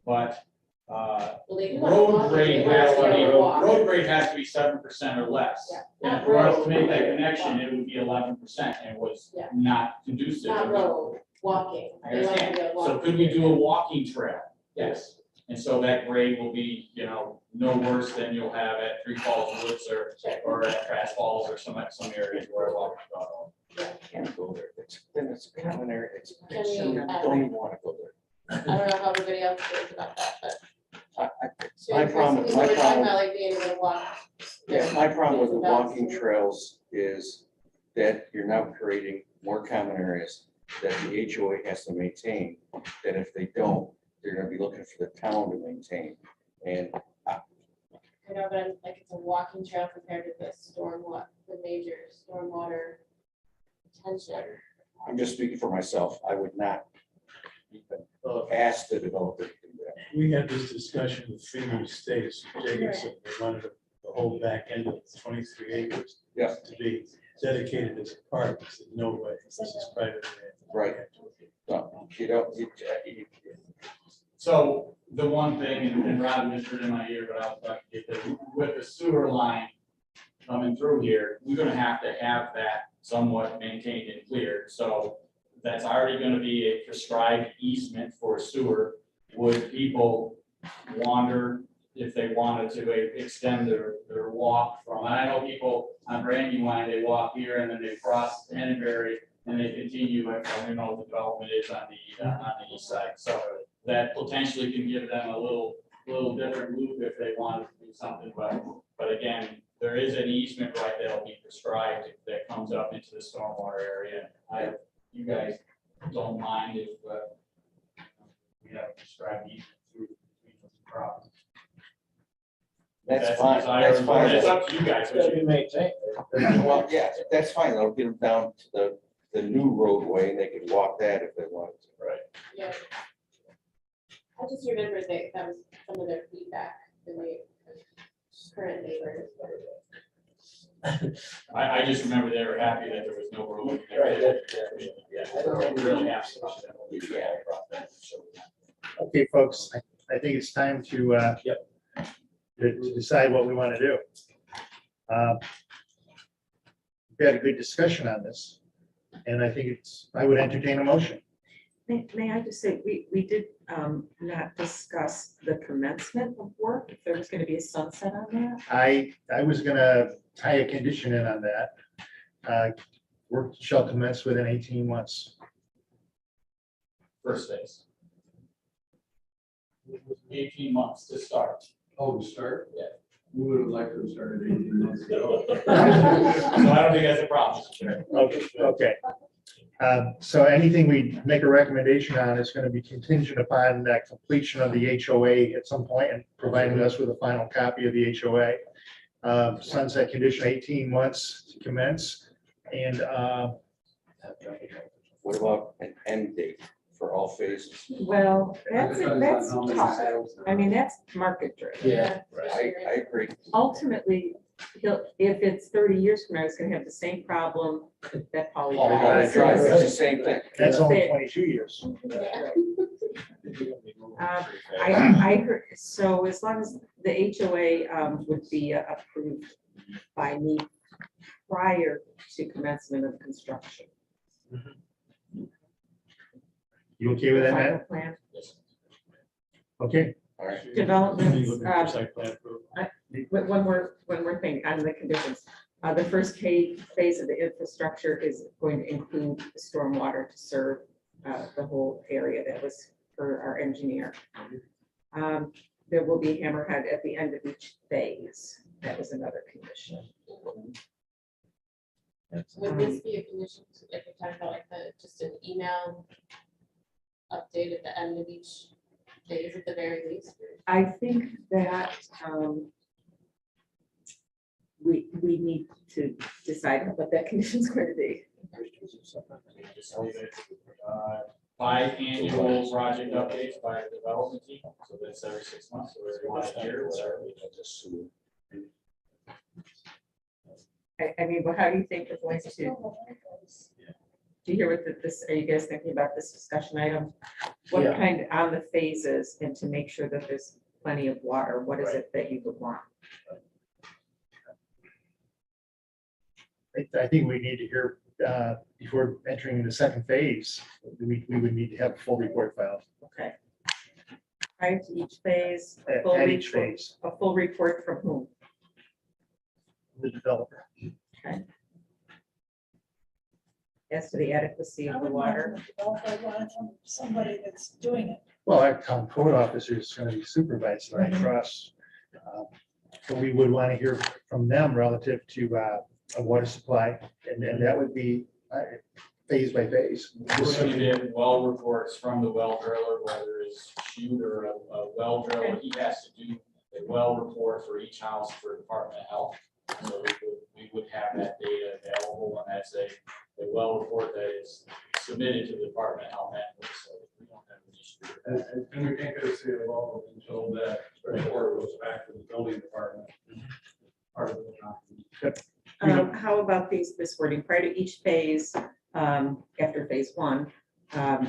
But Well, they do wanna walk road it, grade they has wanna to be be, able to walk. road grade has to be 7% or less. Yeah, And not for us to road, make that but connection, walk. it would be 11%, and it was Yeah. not conducive. Not road, walking. I They want to understand. be able to So walk. could we do a walking trail? Yes. And so that grade will be, no worse than you'll have at Three Falls Woods or at Crash Falls or some areas where I walk. Can't go there. Then it's a common area. Can we, You don't even want to go there. I don't know how everybody else feels about that, but. My problem- People my were talking problem- about like being able to walk. Yeah, my problem with the It's about- walking trails is that you're now creating more common areas that the HOA has to maintain, that if they don't, they're gonna be looking for the town to maintain. And I know, but I'm like, it's a walking trail compared to the major stormwater retention. I'm just speaking for myself, I would not even ask the developer to do that. We had this discussion with FEMA Estates, Jacobson, they wanted the whole back end of 23 acres Yeah. to be dedicated as a park. I said, no way, this is private land. Right. No, you don't, So the one thing, and Rob whispered in my ear, but I'll get this, with the sewer line coming through here, we're gonna have to have that somewhat maintained and cleared. So that's already gonna be a prescribed easement for sewer. Would people wander if they wanted to extend their walk from, and I know people on Brandywine, they walk here and then they cross Henneberry and they continue, I don't know what the development is on the east side. So that potentially can give them a little different loop if they wanted to do something, but again, there is an easement right that'll be prescribed that comes up into the stormwater area. You guys don't mind if we have prescribed easement through between those properties? That's fine, that's fine. That's up to you guys. It's gotta be maintained. Well, yeah, that's fine, that'll get them down to the new roadway, and they can walk that if they wanted to. Right. Yeah. I just remember that was some of their feedback, the current neighbors. I just remember they were happy that there was no road. Right, Yeah, they were really happy. Okay, folks, I think it's time to to decide what we want to do. We had a good discussion on this, and I think I would entertain a motion. May I just say, we did not discuss the commencement of work, if there was going to be a sunset on that? I was gonna tie a condition in on that. Work shall commence within 18 months. First phase. 18 months to start. Oh, to start? Yeah. We would have liked to have started 18 months ago. So I don't think that's a problem. Mr. Chair. Okay. So anything we make a recommendation on is going to be contingent upon that completion of the HOA at some point and providing us with a final copy of the HOA. Sunset condition 18 months to commence. And What about an end date for all phases? Well, that's tough. I mean, that's market driven. Yeah. I agree. Ultimately, if it's 30 years from now, it's gonna have the same problem that Polly All Drive. the drive, it's the same thing. that's only 22 years. I heard, so as long as the HOA would be approved by me prior to commencement of construction. You okay with that, Final Matt? plan, Okay. All right. developments, Site plan approval. one more thing on the conditions. The first phase of the infrastructure is going to include the stormwater to serve the whole area that was for our engineer. There will be hammerhead at the end of each phase. That was another condition. Would this be a condition, if you're talking about like just an email update at the end of each phase at the very least? I think that we need to decide what that condition is going to be. Just leave it, biannual project updates by the development team, so that's every 6 months, or every 1 year, whatever. I mean, but how do you think we're going to, do you hear what this, are you guys thinking about this discussion item? What Yeah. kind on the phases and to make sure that there's plenty of water, what is it that you would want? I think we need to hear, before entering the second phase, we would need to have a full report filed Okay. Prior to each phase, a at full at each report, phase, a full report from whom? the developer. As to the adequacy I of the would want water. from a developer, I want it from somebody that's doing it. Well, our town code officer is going to be supervised by us. So we would want to hear from them relative to a water supply, and that would be phase by phase. We're going to get well reports from the well driller, whether it's shoot or a well driller, he has to do a well report for each house for Department of Health. So we would have that data available, and that's a well report that is submitted to the Department of Health annually, so we don't have an issue. And we can't go see it all until that report goes back to the building department. Part of the How about this wording, prior to each phase, after phase 1, a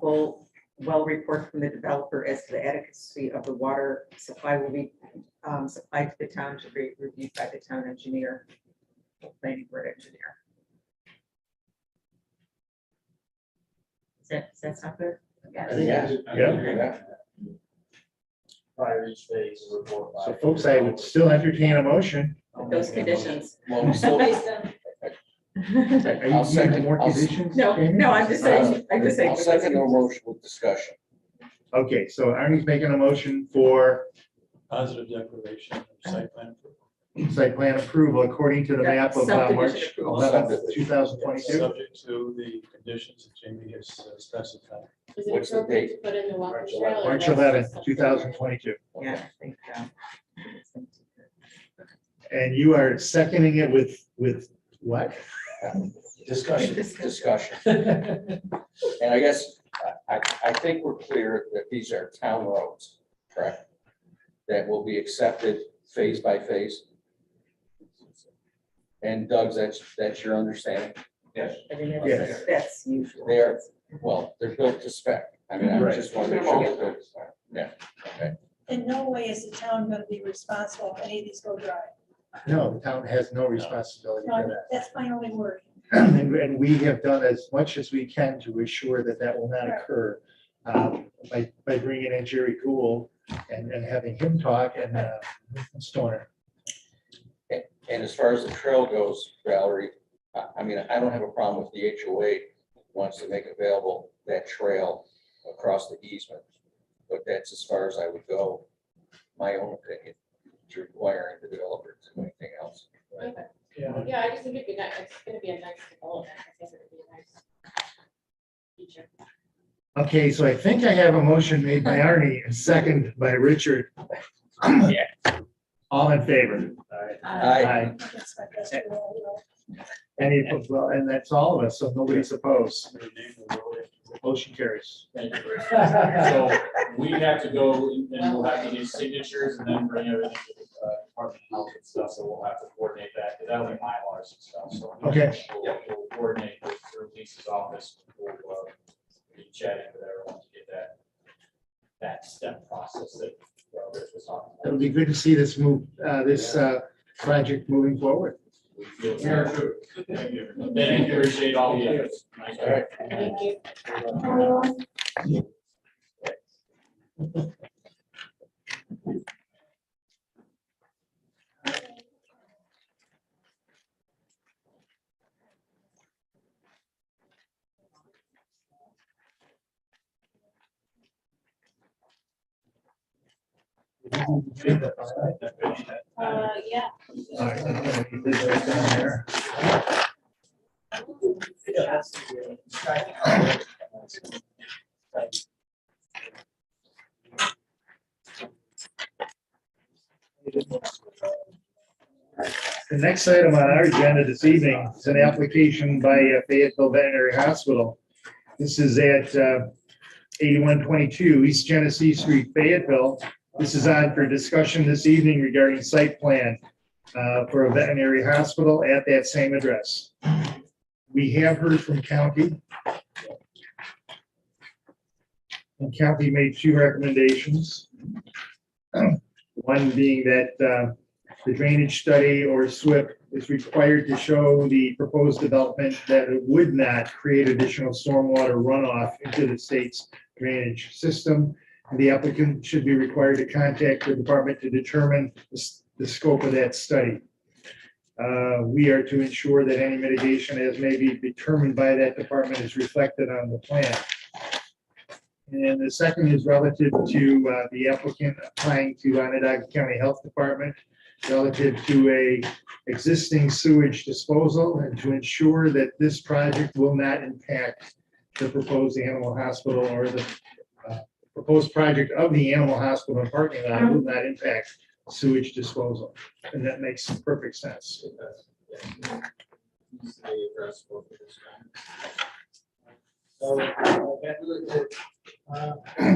full well report from the developer as to the adequacy of the water supply will be supplied to the town to be reviewed by the town engineer, planning board engineer. Does that sound good? I think Yeah. Yeah. Prior to each phase, a report. by- So folks, I would still entertain a motion. With those conditions. Well, we still, Based on Are you I'll second- using more I'll- conditions? No, Jamie? no, I'm just saying, I'm just saying. I'll second your motion with discussion. Okay, so Arnie's making a motion for Positive declaration of site plan approval. site plan approval according to the map of Subdivision March approval. 11th, 2022. Subject to the conditions that Jamie has specified. Is it What's the appropriate date? to put in the welcome March trail? or March that's just 11th, something- 2022. Yeah, I think, And you are seconding it with what? Discussion. Discussion. And I guess, I think we're clear that these are town roads, correct? That will be accepted phase by phase. And Doug, that's your understanding? Yes. I mean, Yes. that's usual. They are. Well, they're built to spec. I mean, I Right. just want to make sure they're built to spec. Yeah, okay. In no way is the town gonna be responsible if any of these go dry. No, the town has no responsibility for No, that. that's my only worry. And we have done as much as we can to ensure that that will not occur. By bringing in Jerry Gould and having him talk and Stoner. And as far as the trail goes, Valerie, I mean, I don't have a problem with the HOA wants to make available that trail across the easement. But that's as far as I would go, my own opinion, to requiring the developer to do anything else. Okay. Yeah. Yeah, I just think it'd be nice, it's gonna be a nice development, I think it would be a nice feature. Okay, so I think I have a motion made by Arnie and second by Richard. All in favor? Aye. That's my best rule. Any, well, and that's all of us, so nobody's opposed. Motion carries. Thank you. So we have to go and we'll have to get signatures and then bring everything to the Department of Health and stuff, so we'll have to coordinate that, because that'll be my Mylars and stuff, so. Okay. We'll coordinate with Lisa's office, we'll be chatting with everyone to get that step process that Rich was talking about. It'll be good to see this project moving forward. We feel very good. Thank you. Thank you, appreciate all the efforts. Nice All right. Thank you. Yeah. All right, you did that down there. Yeah, that's The next item on our agenda this evening is an application by Fayetteville Veterinary Hospital. This is at 8122 East Genesee Street, Fayetteville. This is on for discussion this evening regarding site plan for a veterinary hospital at that same address. We have heard from county. And county made two recommendations. One being that the drainage study or SWIP is required to show the proposed development that it would not create additional stormwater runoff into the state's drainage system. And the applicant should be required to contact the department to determine the scope of that study. We are to ensure that any mitigation as may be determined by that department is reflected on the plan. And the second is relative to the applicant applying to Onondaga County Health Department relative to a existing sewage disposal and to ensure that this project will not impact the proposed animal hospital or the proposed project of the animal hospital and parking lot will not impact sewage disposal. And that makes perfect sense. So,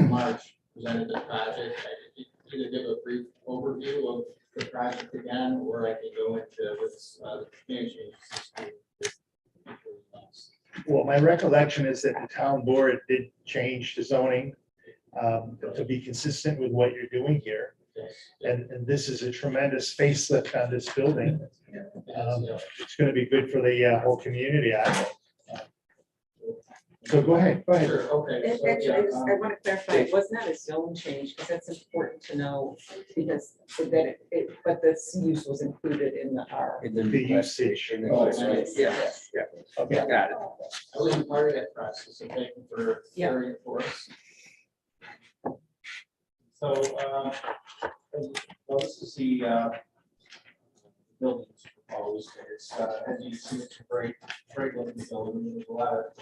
March presented the project. I could either give a brief overview of the project again, or I could go into what's the community changes. Well, my recollection is that the town board did change the zoning to be consistent with what you're doing here. And this is a tremendous facelift on this building. It's going to be good for the whole community, I think. So go ahead. Sure, okay. So, Actually, yeah, I want to clarify, it was not a zone change, because that's important to know, because but this use was included in the R. The usage. Yes. Okay, got it. I wasn't part of that process, so thank you for sharing it for us. So, well, this is the building proposed. It's, as you see, it's a great looking building. There's a lot of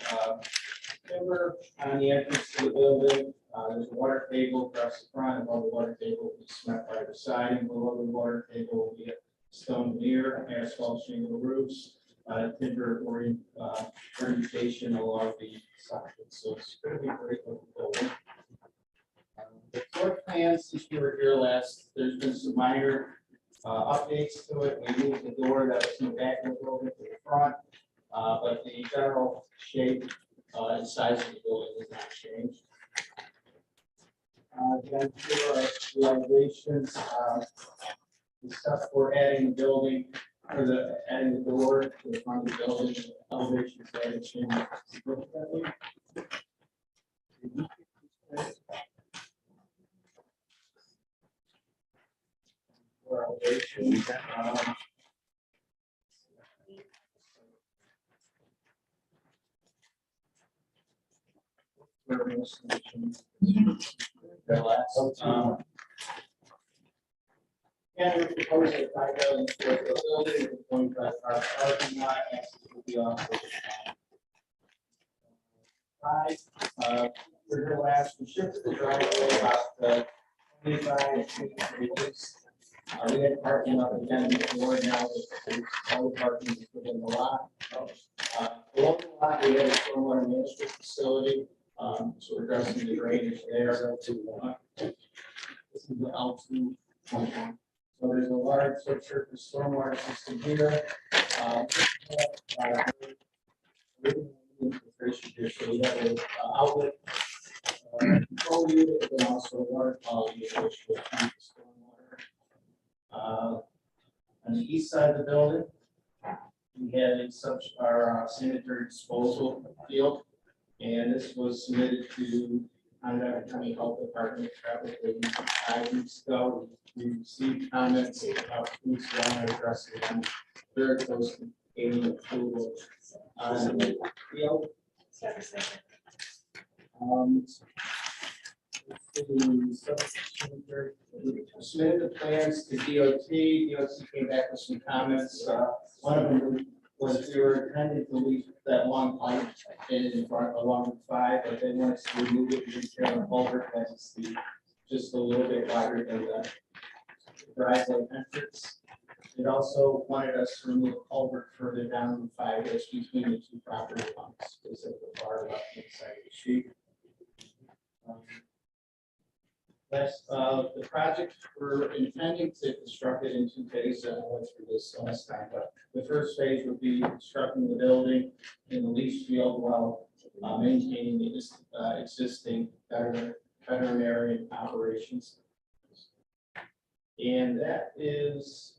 timber on the entrance to the building. There's a water table across the front. Above the water table will be cement fiber siding. Below the water table will be a stone veneer, asphalt shingle roofs, timber orientation along the sockets. So it's going to be a great looking building. The floor plan, since we were here last, there's been some minor updates to it. We moved the door that was in the back of the building to the front, but the general shape and size of the building has not changed. Then here are the elevations. The stuff for adding the building, or adding the door to the front of the building, the elevations that have changed significantly. Elevation. And we're proposing a 5,000 square foot building with 25 car parking lot, access will be off. We're here last, we shifted the driveway about 25 feet radius. We had parking up again before, now there's all the parking is within the lot. Below the lot, we have a stormwater management facility, so we're addressing the drainage there. This is the L2. So there's a large subsurface stormwater system here. So we have an outlet control unit and also a water quality unit which will treat the stormwater. On the east side of the building, we had our sanitary disposal field, and this was submitted to Onondaga County Health Department probably 5 weeks ago. We received comments about food supply addressing them very close to gaining approval on the field. Submitted the plans to DOT. DOT came back with some comments. One of them was we were intending to leave that long pipe in front along 5, but they wanted to remove it and repair the culvert as it's just a little bit wider than the driveway entrance. It also wanted us to remove a culvert further down 5 between the two property lines, is at the far left hand side of the sheet. The project, we're intending to construct it in 2 phases. I went through this last time, but the first phase would be constructing the building in the leach field while maintaining the existing veterinary operations. And that is,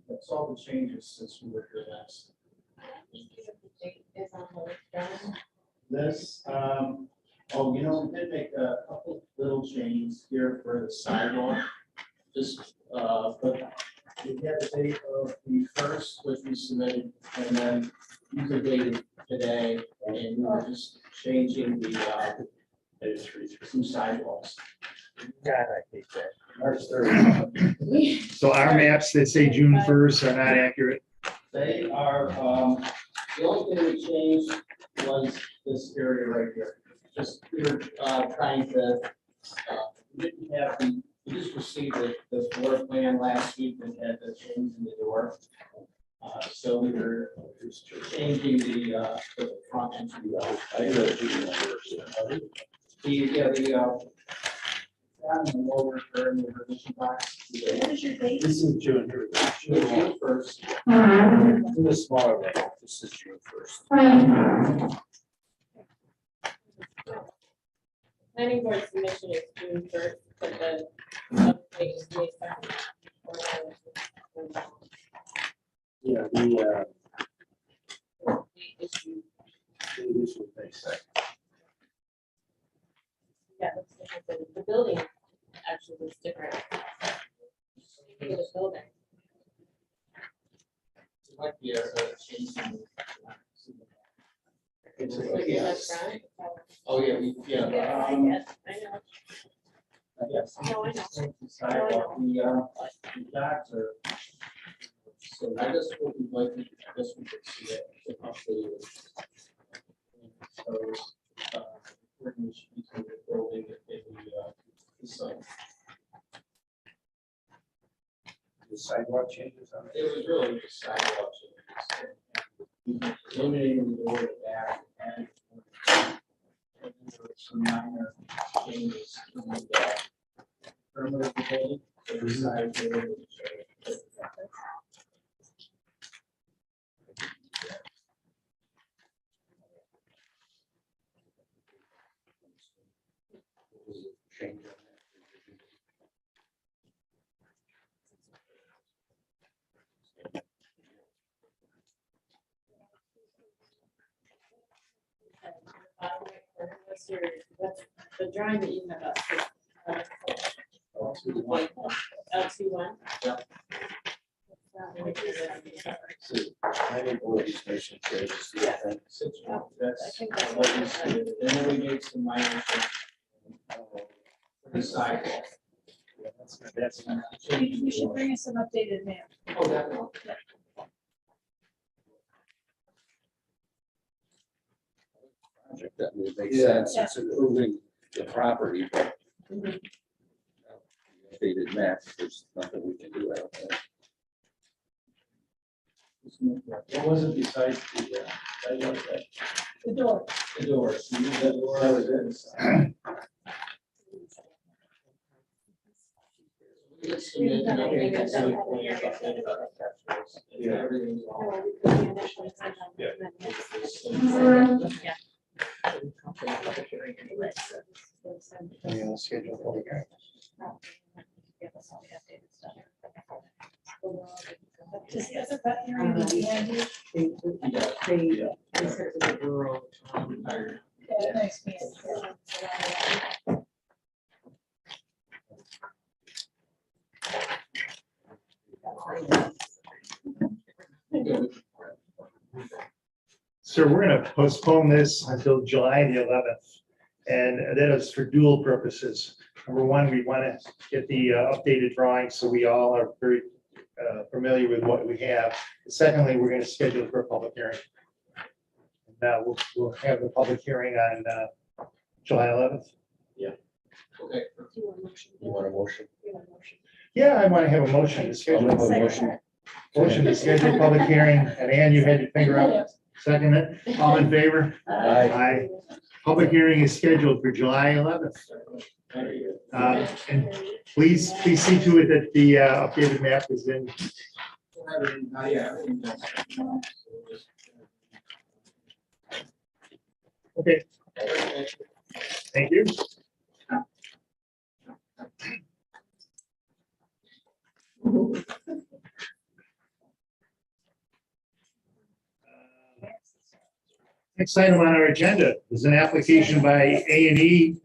that's all the changes since we were here last. This, oh, you know, we did make a couple little changes here for the sidewalk. Just, but we had the date of the 1st, which we submitted, and then these are dated today, and we were just changing the, some sidewalks. God, I hate that. March 3rd. So our maps that say June 1st are not accurate. They are, the only thing we changed was this area right here. Just, we were trying to, we didn't have the, we just received the floor plan last week that had the change in the door. So we were changing the front entry. On the lower third, the revision box. What is your date? This is June. June 1st. The smaller one. This is June 1st. Planning board submission is June 1st, but the update is May 2nd. Yeah, The issue, yeah, looks different. The building actually looks different. Look at the building. Might be a change. It's like in the front. Oh, yeah, Yeah, I know. Yes. No, I know. Sidewalk, the docks are. So I just would like, I guess we could see it. So, coordination between the building and the site. The sidewalk changes on It was really just sidewalk changes. Eliminating the door to back and there were some minor changes to the perimeter of the building. So the side door, That's the drawing that you have up. L21. Yeah. That's what we see. And then we made some minor changes. The sidewalk. You should bring us some updated map. Oh, definitely. Project that would make sense, it's improving the property, but updated map, there's nothing we can do out there. What was it besides the, sidewalk? The door. The doors. You moved that door. That was it. Let's submit an updated site plan, updated architecturals, and everything's all. schedule for the Does the other veterinary need to hand you? They said to the rural. Yeah, nice man. So we're gonna postpone this until July the 11th. And that is for dual purposes. Number one, we want to get the updated drawings so we all are very familiar with what we have. Secondly, we're going to schedule it for a public hearing. Now, we'll have the public hearing on July 11th. Okay. Do you want a motion? You want a motion? You want a motion? Yeah, I want to have a motion to I'll schedule. make a Second. motion. Motion to schedule a public hearing, and Ann, you had your finger up. Second it, all in favor? Aye. Public hearing is scheduled for July 11th. And please see to it that the updated map is in. Okay. Thank you. Next item on our agenda is an application by A&E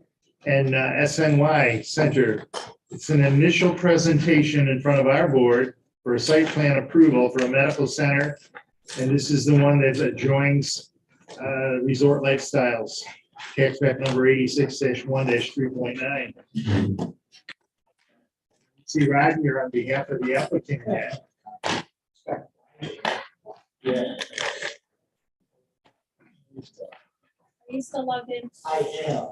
and SNY Center. It's an initial presentation in front of our board for a site plan approval for a medical center. And this is the one that adjoins Resort Lifestyles, tax map number 86-1-3.9. See, Rod, you're on behalf of the applicant. Yeah. Are you still logged in? I am.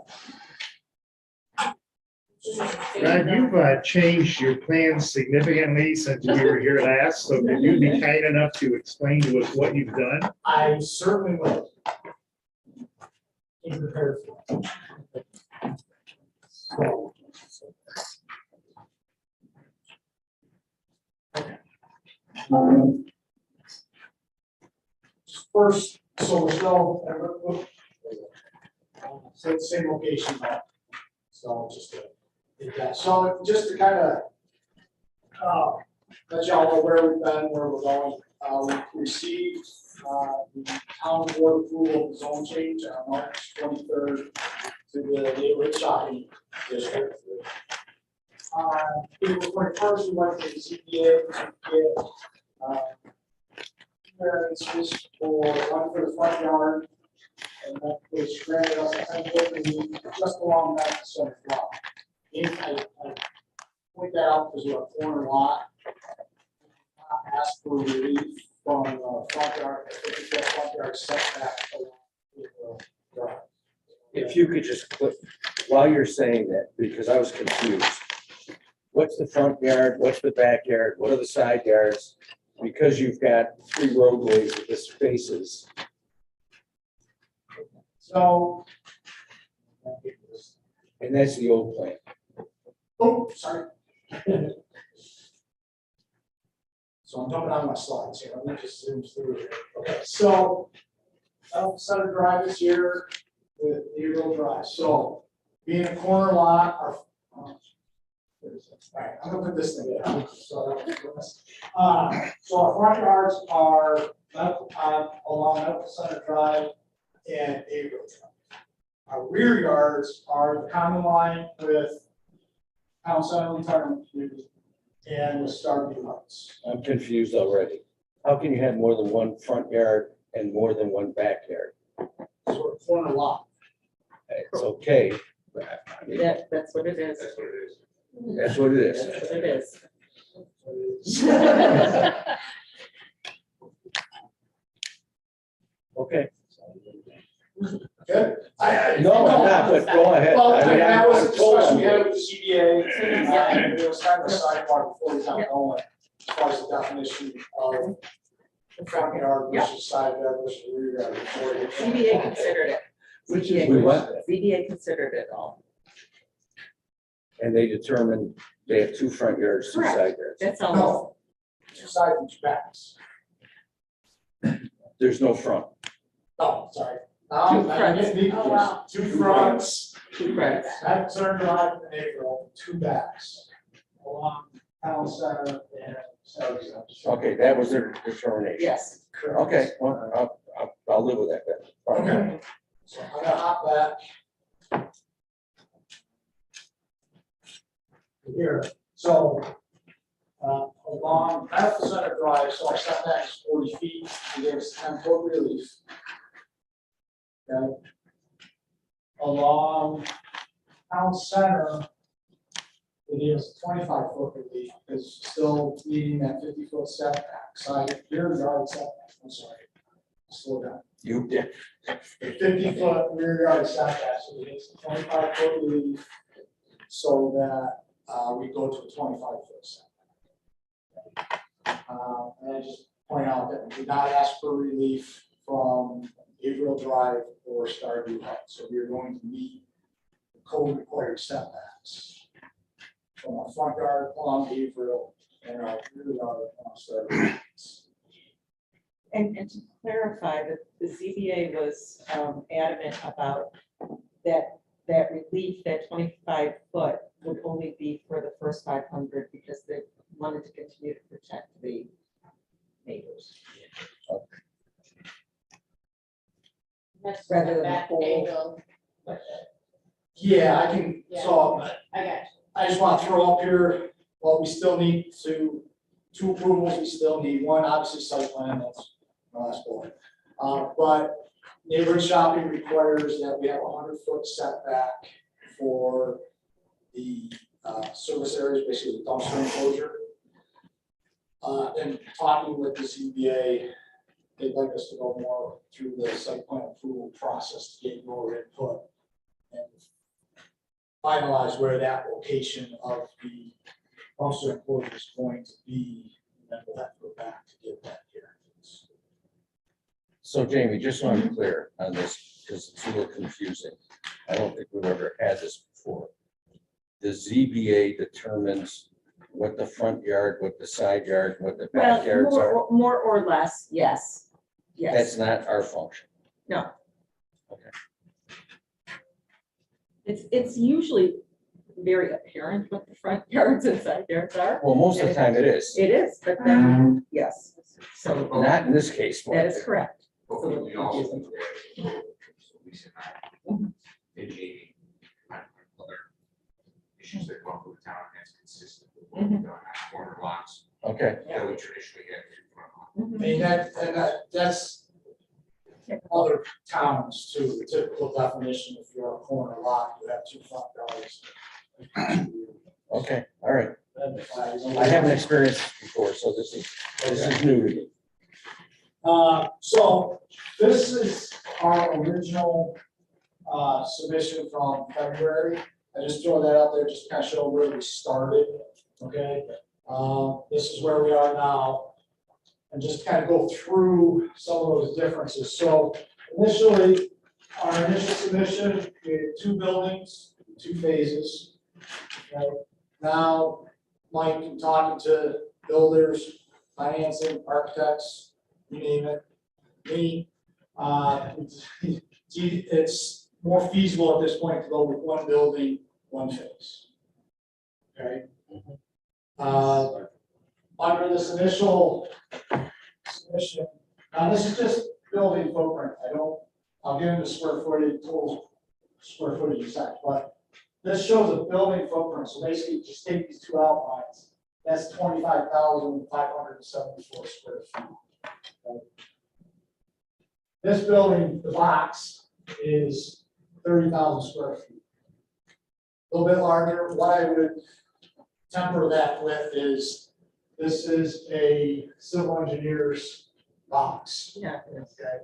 Rod, you've changed your plans significantly since we were here last, so could you be kind enough to explain to us what you've done? I certainly will. Be prepared for it. So. First, so we're still, so the same location, but, so just to, yeah, so just to kind of, let y'all know where we've been, where we're going. We received, the town board approval of the zone change on March 23rd to the neighborhood shopping district. April 21st, we went to the ZBA to get, variances for one for the front yard, and that which granted us a 10-foot relief just along that center block. I point that out because we're a corner lot. Ask for relief from front yard, front yard setback along the drive. If you could just click, while you're saying that, because I was confused. What's the front yard? What's the backyard? What are the side yards? Because you've got 3 roadways with the spaces. So. And that's the old plan. Oh, sorry. So I'm jumping on my slides here. Let me just zoom through here. Okay, so Center Drive is here, the Eagle Drive. So being a corner lot, all right, I'm gonna put this thing down. So our front yards are along Medical Center Drive and Eagle Drive. Our rear yards are the common line with Town Center Retirement Community and with Starview Heights. I'm confused already. How can you have more than one front yard and more than one backyard? So we're a corner lot. It's okay. But I mean, That's what it is. That's what it is. that's what it is. That's what it is. Okay. Good. No, I'm not, but go ahead. Well, I mean, that I'm was a told discussion we I'm- had with the CDA, and it was kind of a sidebar before we got going, as far as the definition of the front yard versus side yard versus rear yard. CBA considered it. We what? CBA considered it all. And they determined they have 2 front yards, 2 Correct. side yards. That's all. No, 2 sides and 2 backs. There's no front. Oh, sorry. Two fronts. Oh, wow. 2 fronts, Two fronts. that turn drive in April, 2 backs. Along Town Center and South. Okay, that was their determination. Yes. Okay, well, I'll live with that then. Okay, so I'm gonna hop back. Here, so, along Medical Center Drive, so our setback is 40 feet, we gave us 10-foot relief. Okay. along town center, it is 25-foot relief, is still needing that 50-foot setback, side, rear yard setback, I'm sorry. Slow down. You did. 50-foot rear yard setback, so it's 25-foot relief, so that we go to a 25-foot setback. And I just point out that we did not ask for relief from Averill Drive or Starview Hut, so we are going to meet the code required setbacks from our front yard along Averill and our rear yard along Starview. And to clarify, that the ZBA was adamant about that relief, that 25-foot would only be for the first 500 because they wanted to continue to protect the neighbors. That's Rather than the that whole- angle. Yeah, I can, so I got you. I just want to throw up here, well, we still need two approvals, we still need one, obviously site plan, that's my last bullet. But neighborhood shopping requires that we have a 100-foot setback for the service areas, basically the dumpster enclosure. And talking with the ZBA, they'd like us to go more through the site plan approval process to get your input and finalize where that location of the dumpster enclosure is going to be, and then we'll have to go back to get that here. So Jamie, just so I'm clear on this, because it's a little confusing. I don't think we've ever had this before. The ZBA determines what the front yard, what the side yard, what the Well, backyards are. more or less, yes. Yes. That's not our function. No. Okay. It's usually very apparent what the front yards and side yards are. Well, most of the time it is. It is, but then, yes, so Not in this case. that is correct. But we also, Lisa and I, in Jamie, other issues that come up with the town, and that's consistent with what we've done on corner lots, Okay, that we traditionally have two front lots. I mean, that's other towns too, the typical definition, if you're a corner lot, you have two front yards. okay, all right. I haven't experienced this before, so this is new to me. So this is our original submission from February. I just throw that out there just to kind of show where we started, okay? This is where we are now. And just kind of go through some of those differences. So initially, our initial submission, we had 2 buildings, 2 phases. Okay? Now, Mike, I'm talking to builders, financing, architects, you name it. Me, it's more feasible at this point to go with 1 building, 1 phase. Okay? Under this initial submission, now this is just building footprint, I'll get into square footage, total square footage in a sec, but this shows a building footprint, so basically just take these 2 outlines, that's 25,574 square feet. Okay. This building, the box, is 30,000 square feet. A little bit larger, what I would temper that with is, this is a civil engineer's box. Yeah. Okay.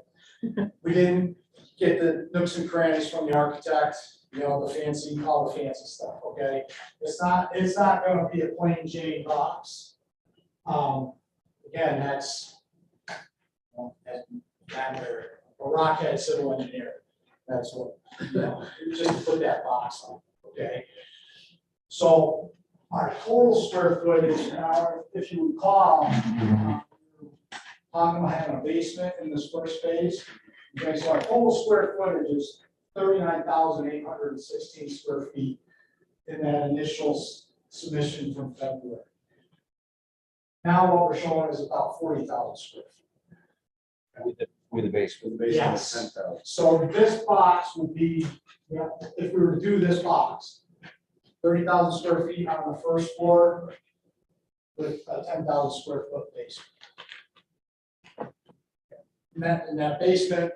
We didn't get the nooks and crannies from the architect, you know, the fancy, all the fancy stuff, okay? It's not gonna be a plain Jane box. Again, that's, a rockhead civil engineer. That's what, you know, just to put that box on, okay? So our total square footage, if you recall, talking about having a basement in this first phase. Okay, so our total square footage is 39,816 square feet in that initial submission from February. Now what we're showing is about 40,000 square feet. With the basement. Yes. So this box would be, you know, if we were to do this box, 30,000 square feet on the first floor with a 10,000 square foot basement. In that basement,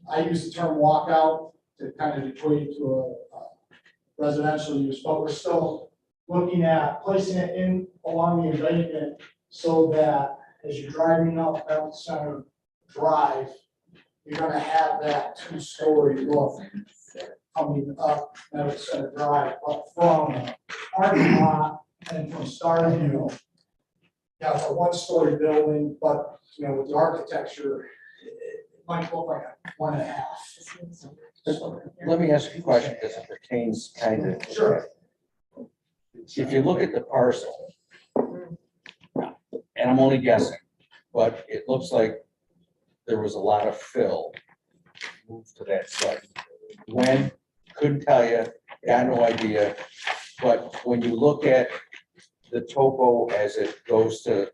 I use the term walkout to kind of equate to a residential use, but we're still looking at placing it in along the embankment so that as you're driving up Bell Center Drive, you're gonna have that two-story look coming up Bell Center Drive, but from parking lot and from Starview, you have a one-story building, but, you know, with the architecture, it might look like a 1.5. Let me ask you a question because it pertains kind of. Sure. If you look at the parcel, and I'm only guessing, but it looks like there was a lot of fill moved to that site. When, couldn't tell you, got no idea. But when you look at the topo as it goes to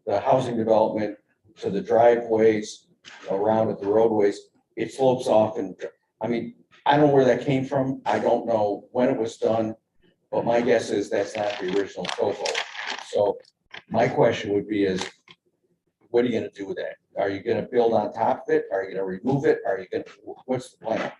the housing development, to the driveways, around at the roadways, it slopes off and, I mean, I don't know where that came from. I don't know when it was done, but my guess is that's not the original topo. So my question would be is, what are you gonna do with that? Are you gonna build on top of it? Are you gonna remove it? Are you gonna, what's the plan?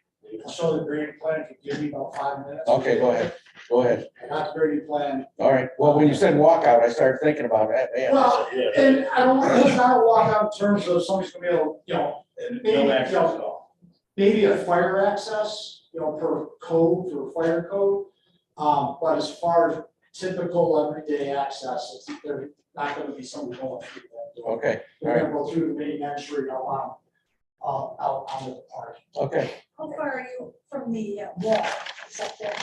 I'll show the grading plan, if you give me about 5 minutes. Okay, go ahead, go ahead. I got the grading plan. All right, well, when you said walkout, I started thinking about that, man. Well, and I don't, it's not a walkout in terms of somebody's gonna be able, you know, maybe, No access you at know, all. maybe a fire access, you know, per code, for fire code. But as far as typical everyday access, it's, they're not gonna be somebody going through that door. Okay, all They're right, gonna go through the main entry out onto the park. okay. How far are you from the wall? Is that there?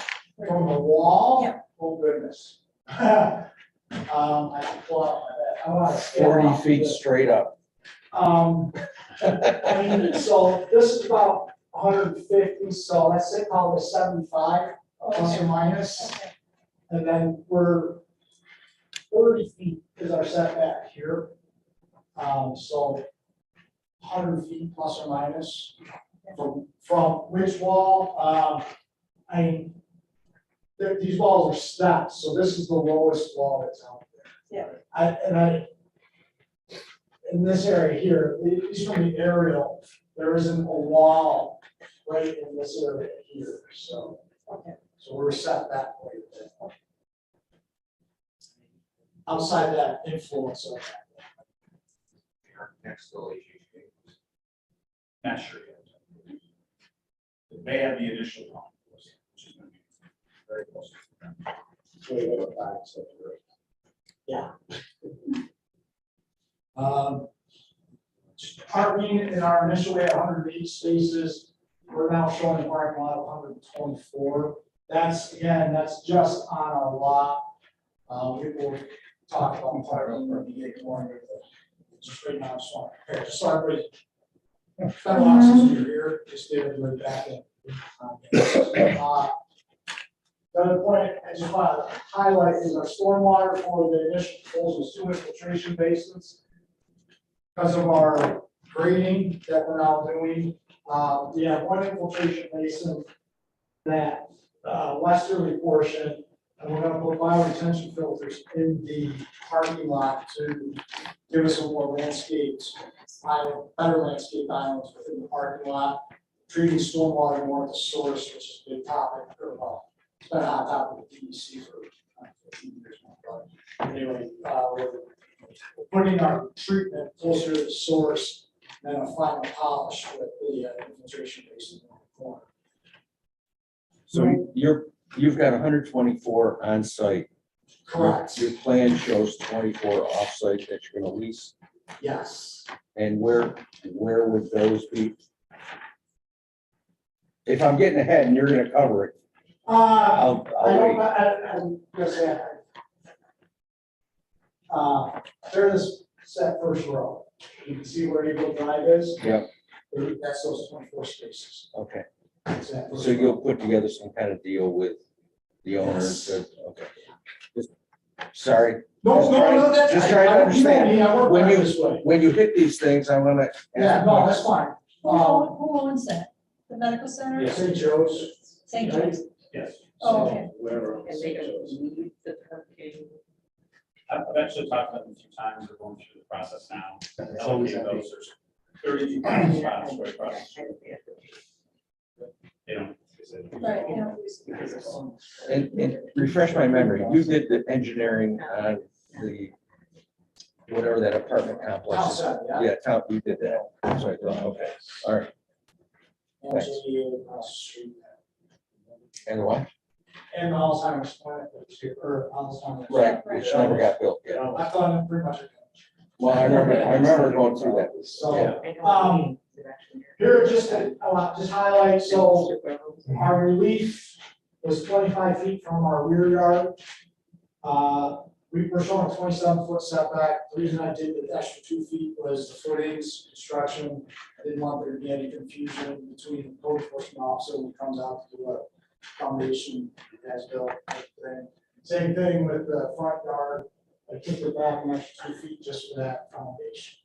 From the wall? Yeah. Oh, goodness. I can pull out my, I want to. 40 feet straight up. I mean, so this is about 150, so let's say call it 75 plus or minus. Okay. And then we're 30 feet is our setback here. So 100 feet plus or minus from which wall? I mean, these walls are stepped, so this is the lowest wall that's out there. Yeah. In this area here, at least from the aerial, there isn't a wall right in this area here, so. Okay. So we're set back quite a bit. Outside that influence of that. The architect's still HHK. Not sure yet. It may have the initial one, which is going to be very close to that. Yeah. Parking in our initial, we had 108 spaces. We're now showing a parking lot of 124. That's, again, that's just on our lot. We will talk about parking for the gate more. Just right now, just want to compare, just so everybody. It's been a while since we were here, just did it right back in. The other point I just want to highlight is our stormwater for the initial proposal is 2 infiltration basins. Because of our grading that we're now doing, we have 1 infiltration basin that westerly portion, and we're gonna put bioretention filters in the parking lot to give us a more landscaped island, better landscape islands within the parking lot. Treating stormwater more at the source, which is a big topic, it's been a hot topic with DEC for 15 years now. But anyway, we're putting our treatment closer to the source, and then a final polish with the infiltration basin in the corner. So you've got 124 on site. Correct. Your plan shows 24 off-site that you're gonna lease, Yes. and where would those be? If I'm getting ahead and you're gonna cover it, I'll wait. I'm gonna say, they're this set first row. You can see where Eagle Drive is. Yep. That's those 24 spaces. Okay, That's that first so you'll row. put together some kind of deal with the owners, okay. Just- Sorry. No, that's. Just trying to I- understand. you know me, I work When better this way. When you hit these things, I'm gonna. ask Yeah, a no, question. that's fine. Who owns that? The medical center? St. Joe's. St. Joe's? Yes. Oh, okay. Wherever. And they don't need the parking. I've actually talked to them a few times, we're going through the process now. It's always Allocating empty. those, there's 32 parking spots right across the street. Right, yeah. And refresh my memory, you did the engineering on the, whatever that apartment complex is. Outside, yeah. Yeah, town, you did that. That's what I thought, okay, all right. Thanks. And what? And the Alzheimer's clinic, or Alzheimer's. Right, which never got built, yeah. I've done it pretty much. Well, I remember going through that. So, here, just to, just highlight, so our relief was 25 feet from our rear yard. We're showing a 27-foot setback. The reason I did the extra 2 feet was the footings, construction. I didn't want there to be any confusion between the code enforcement officer who comes out to do a foundation as built. Same thing with the front yard. I took it back an extra 2 feet just for that foundation.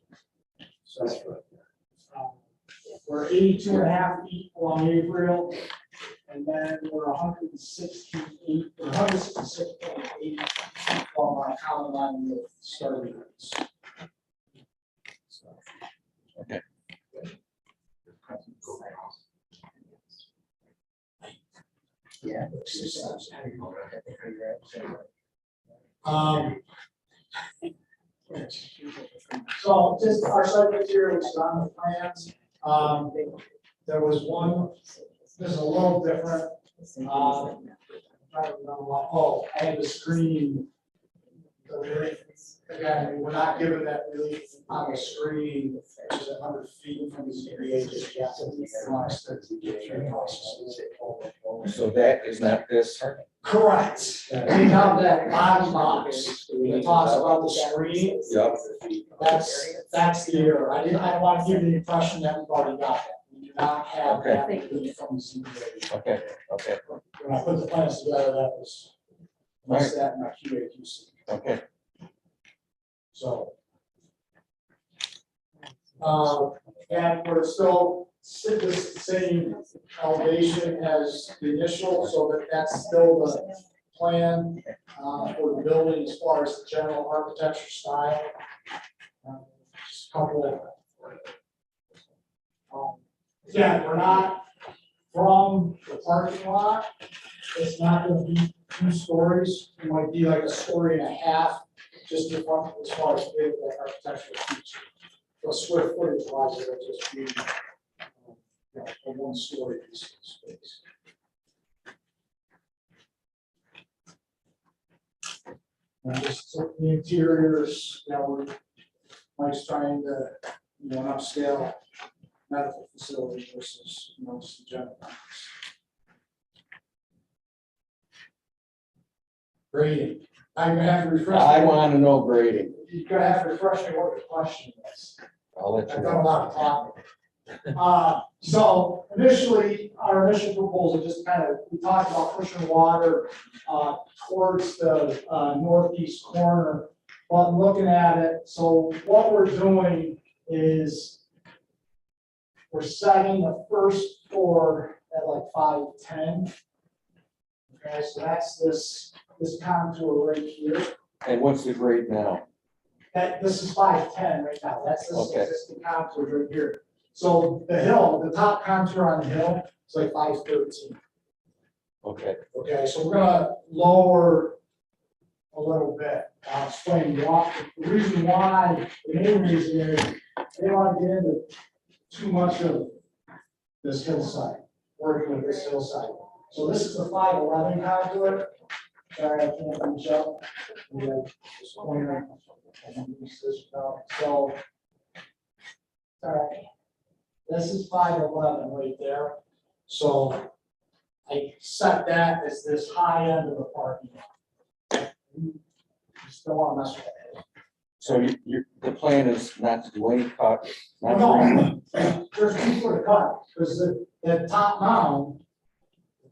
So, we're 82.5 feet along April, and then we're 168, or 166.8 from our common line with starting. Okay. Yeah. So just our site material was on the plans. There was one, this is a little different. I don't know what, oh, I had to screen the relief. Again, we're not given that relief on the screen, which is 100 feet from the ZBA just yet. So that is not this? Correct. We have that bottom box that talks about the screen. Yep. That's the error. I don't want to give the impression that we've already got that. We do not have that relief from the ZBA. Okay, okay, When I put the plans together, that was, what's that in my QAQC. okay. So. And we're still the same elevation as the initial, so that's still the plan for the building as far as the general architecture style. Just a couple. Yeah, we're not from the parking lot. It's not going to be 2 stories. It might be like 1.5 stories. Just as far as the architectural feature. So square footage wise, it'll just be a 1-story piece of space. And just the interiors, we're Mike's trying to, an upscale medical facility versus, just the general practice. Grading. I'm gonna have to refresh. I want to know grading. You're gonna have to refresh me what the question is. I'll let you I've done a know. lot of talking. So initially, our initial proposal just we talked about pushing water towards the northeast corner. But looking at it, so what we're doing is we're setting the first floor at like 510. Okay, so that's this contour right here. And what's the grade now? This is 510 right now. That's this Okay. existing contour right here. So the hill, the top contour on the hill is like 513. Okay. Okay, so we're gonna lower a little bit. I'll explain why. The reason why, the main reason is they don't want to get into too much of this hillside, working with this hillside. So this is the 511 contour. Sorry, I can't reach up. This corner. So, sorry. This is 511 right there. So I set that as this high end of the parking lot. You still want to mess with it. So the plan is not to do any cut? No, there's 2 foot of cut, because the top mound,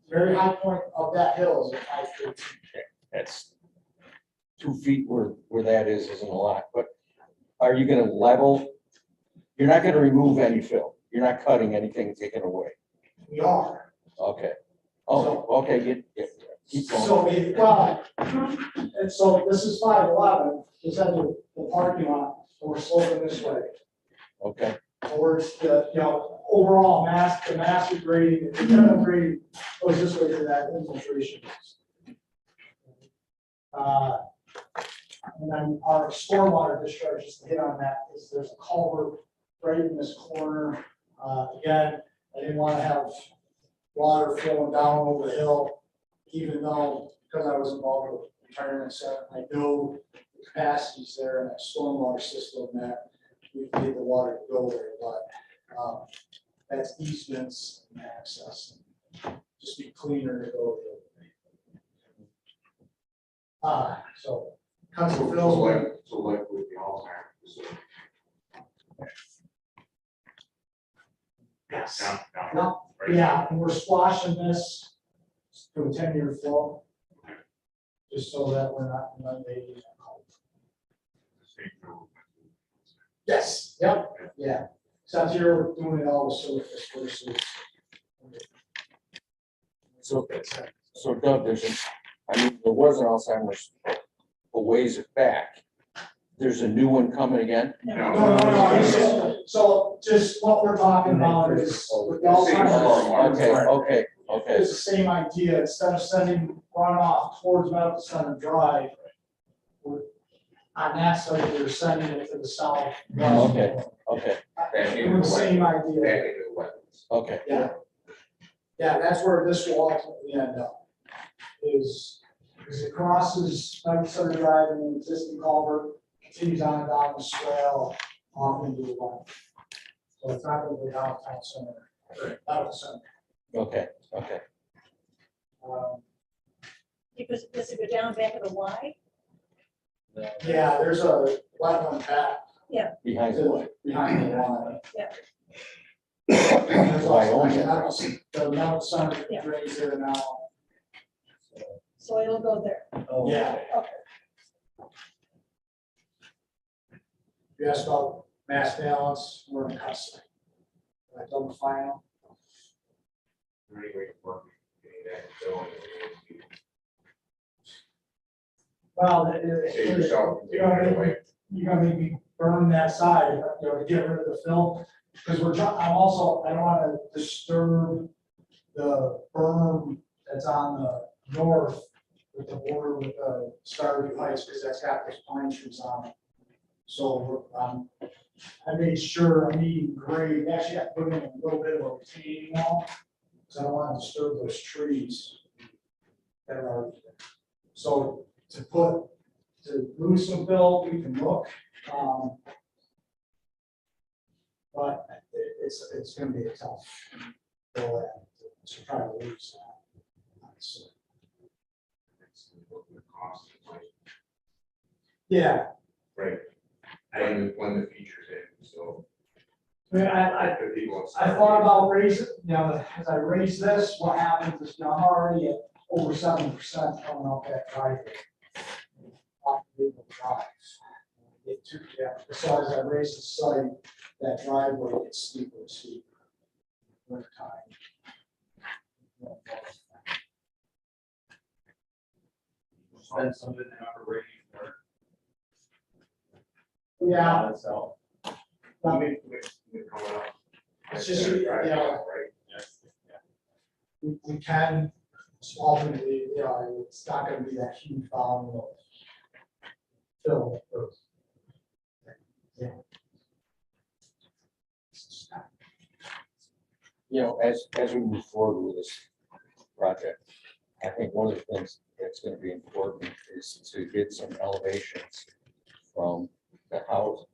very high point of that hill is at 513. That's 2 feet where that isn't a lot, but are you gonna level? You're not gonna remove any fill. You're not cutting anything, taken away. We are. Okay. Oh, okay, keep going. So, and so this is 511, just had the parking lot, and we're sloping this way. Okay, towards the, overall the master grading, the general grading goes this way to that infiltration. And then our stormwater discharge, just to hit on that, is there's a culvert right in this corner. Again, I didn't want to have water flowing down over the hill, even though, because I was involved with retirement center, I know the capacities there in that stormwater system that we need the water to go there, but that's easements and access. Just be cleaner to go there. So Council Phil's way. So like with the Alzheimer's facility. Yes. Down, right? Yeah, and we're squashing this to a 10-year flow. Just so that we're not inundating that culvert. Yes, yep, yeah. Sounds here, we're doing it all with surface versus. So Doug, there was an Alzheimer's a ways back. There's a new one coming again? No, it's just what we're talking about is. with the Alzheimer's, Okay. It's the same idea, instead of sending runoff towards Medical Center Drive. On that side, we're sending it to the south. Okay. Doing the same idea. Back into the wetlands. Okay. Yeah. Yeah, that's where this will ultimately end up. Is it crosses Medical Center Drive and the existing culvert, continues on down the swale off into the west. So it's not going to go downtown center, Medical Center. Okay. Because does it go down back of the Y? Yeah, there's a wetland back. Behind the Behind the line. Yeah. There's Why also only? the Medical Center Yeah. drains there now. So it'll go there. Yeah. Okay. You asked about mass balance, we're in custody. I've done the final. Anyway, work, getting that going. Well, Save yourself from giving it away. you're gonna make me burn that side, to get rid of the fill. Because I don't want to disturb the berm that's on the north with the border with the Starview Heights, because that's got those pine trees on it. So, I made sure I'm meeting grade, actually I put in a little bit of a retaining wall, because I don't want to disturb those trees that are already there. So to lose some fill, we can look, but it's gonna be a tough go at to try to lose that. So, yeah, Right. When the features in, so. I mean, I The people. thought about raising, as I raise this, what happens is, I'm already at over 7% coming off that driveway. Off the legal drive. So as I raise the site, that driveway gets steeper and steeper. With time. Spend some of it in operating or. Yeah. So. It's just, Right. we can, ultimately, it's not gonna be that huge volume of fill. Yeah. As we move forward with this project, I think one of the things that's going to be important is to get some elevations from the house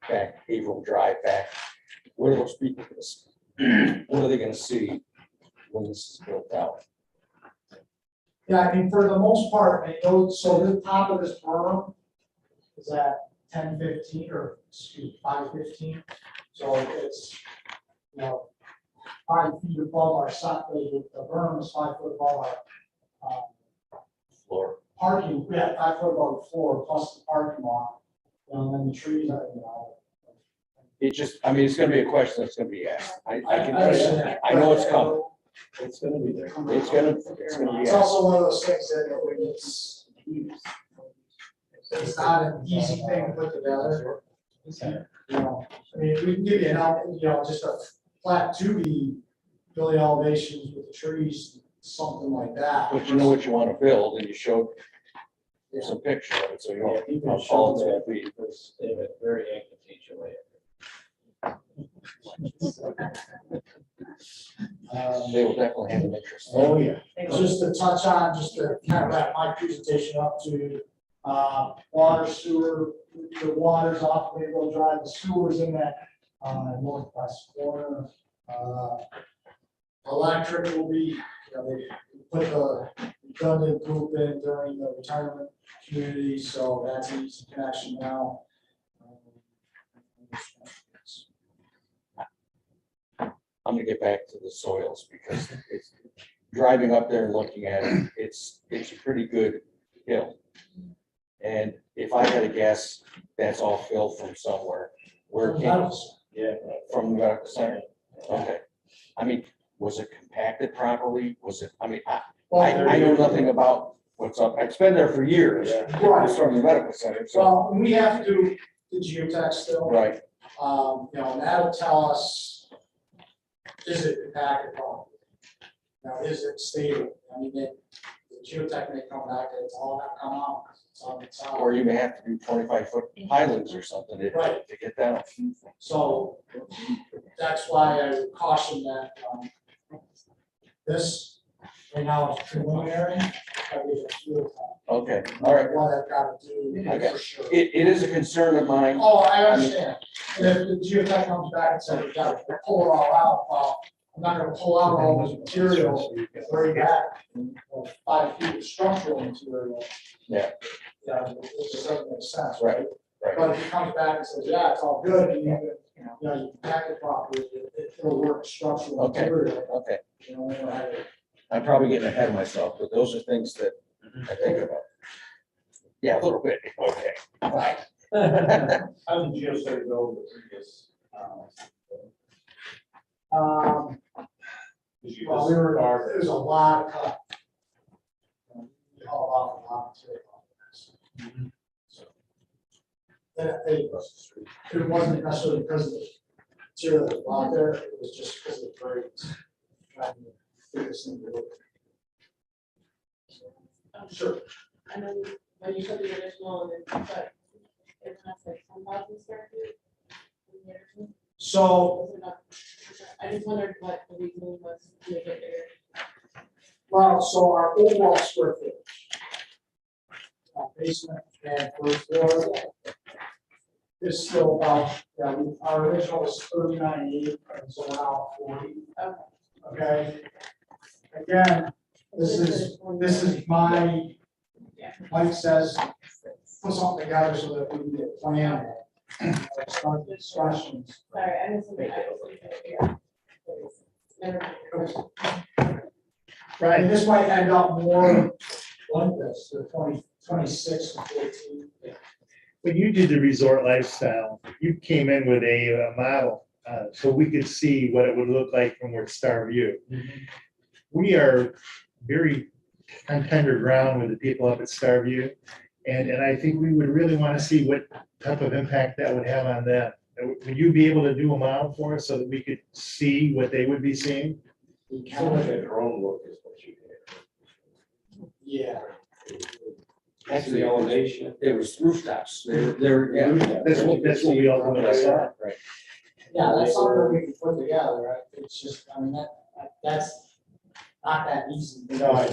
back, Haverhill Drive back. What are those people going to see? What are they going to see when this is built out? Yeah, I mean, for the most part, so the top of this berm is at 10-15 or 5-15. So it's, 5 feet above our side, the berm is 5 foot above our Floor. parking, 5 foot above the floor plus the parking lot. And then the trees are, It just, it's going to be a question that's going to be asked. I I know it's coming. It's going to be there. It's going to be It's asked. also one of those things that it's not an easy thing to put together. You know, I mean, we can give you an out, you know, just a flat 2D building elevations with the trees, something like that. But you know what you want to build, and you showed Yeah. some picture of it, so you Yeah, know people how show tall it's that gonna be. because they have a very active HOA. They will definitely have an interest. Oh, yeah. Just to touch on, just to kind of wrap my presentation up to, water, sewer, the water's off Maple Drive, the sewer's in that, northwest corner. Electric will be, you know, they put the redundant loop in during the retirement community, so that's an easy connection now. I'm gonna get back to the soils because it's, driving up there and looking at it, it's a pretty good hill. And if I had to guess, that's all fill from somewhere. Where it came, Yeah. from the medical center? Okay. I mean, was it compacted properly? Was it, I mean, I know nothing about what's up. It's been there for years. Right. It's from the medical center, so, Well, we have to do the geotech still. right, You know, and that'll tell us, is it compacted properly? Now, is it stable? I mean, the geotech may come back, and it's all not come out, 'cause it's on its own. or you may have to do 25-foot pilings or something to Right. to get that. So that's why I would caution that, this, right now, is preliminary. I give it geotech. Okay, all right. What I've got to do, Okay. for sure. It is a concern of mine. Oh, I understand. And if the geotech comes back and says, we got to pull it all out, well, I'm not gonna pull out all this material if we're back 5 feet of structural material. Yeah. Yeah, it just doesn't make sense, Right, right? right. But if he comes back and says, yeah, it's all good, and you pack it properly, it'll work structural Okay. material. Okay, You know, we don't have it. I'm probably getting ahead of myself, but those are things that I think about. Yeah, a little bit, okay. Fine. How did geostudy go with the previous? Did you Well, just carve there's a lot of cut. We haul off a lot of material off of this. So, it wasn't necessarily because of the material that was out there, it was just because of the grades. Trying to figure this thing out. Sure. And then when you said the additional, but it has like 10,000 square feet. in the addition, So, was it not- I just wondered what the reason was to make it bigger. well, so our overall square footage. Basement and first floor. Is still about, our original was 39.8, and so now 40. Okay. Again, this is my, Mike says, put something together so that we can get a plan. Start discussions. Sorry, I missed something. Never mind. Right, and this might end up more like this, the 26 and 14. When you did the resort lifestyle, you came in with a model, so we could see what it would look like from where Star View. We are very on tender ground with the people up at Star View. And I think we would really want to see what type of impact that would have on them. Would you be able to do a model for us so that we could see what they would be seeing? Some of the drone work is what you did. Yeah. That's the elevation. It was rooftops. They're, yeah. That's what we ultimately saw. Right. Yeah, that's something we can put together, right? It's just, I mean, that's not that easy. No,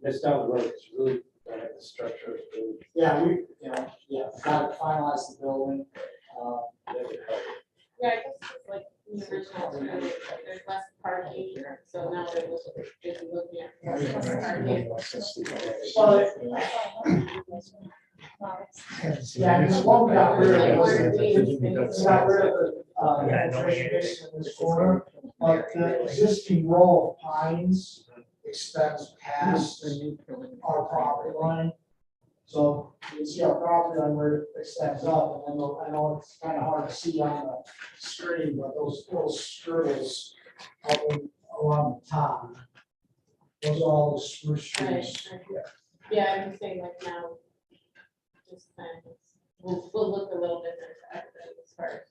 that's down the road, it's really, the structure is really. Yeah, got to finalize the building. Yeah, I guess it's like the original, there's less parking, so now they're just looking at less parking. Yeah, because what we got rid of was, Yeah. we got rid of the filtration basin in this corner, but the existing row of pines extends past our property line. So you can see our property line where it extends up, and then I know it's kind of hard to see on the screen, but those little scribbles up along the top. Those are all the spruce trees. Yeah, I'm saying like now, just kind of will look a little different to everybody as far as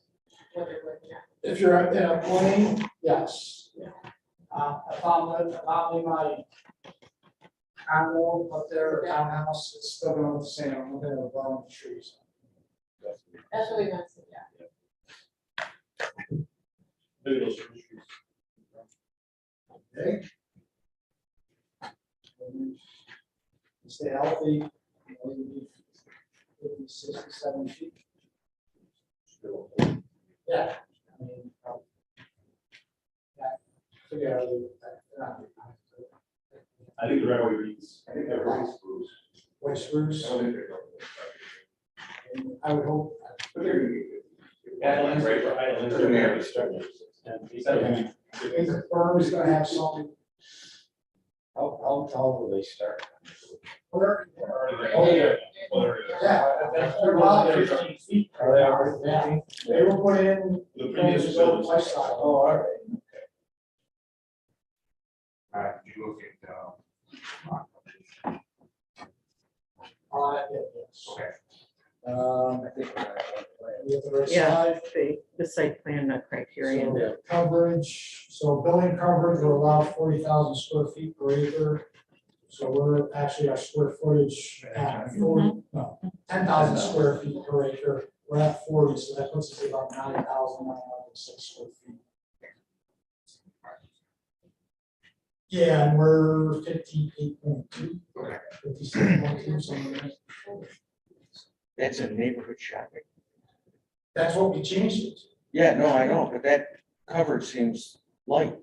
what they're looking at. If you're in a plane, yes. I found in my condo up there, or townhouse, it's still going the same, I'm looking at the bottom of the trees. That's what we want to see, yeah. Okay. Stay healthy, you know, you need 50, 60, 70 feet. Yeah. I mean, yeah, figure out that. I think the right way reads. I think they're white spruce. White spruce. I don't think they're. And I would hope. But they're gonna be. Idling, right, for idling, they're gonna be starting. If the firm is gonna have something. How tall will they start? Where- Oh, yeah. Yeah, they're about 15 feet. Are they already? Yeah, they were put in. The previous facility. Lifestyle. Oh, all right. All right, you look at, Yes. okay. I think we're gonna- We have the right Yeah. side. The site plan criteria. So coverage, so building coverage, we're allowed 40,000 square feet per acre. So we're actually our square footage at 10,000 square feet per acre. We're at 40, so that puts us at about 9,906 square feet. Yeah, and we're 58.2. Okay. 56.2, something like that. That's a neighborhood shopping. That's what we changed it to. Yeah, no, I know, but that coverage seems light.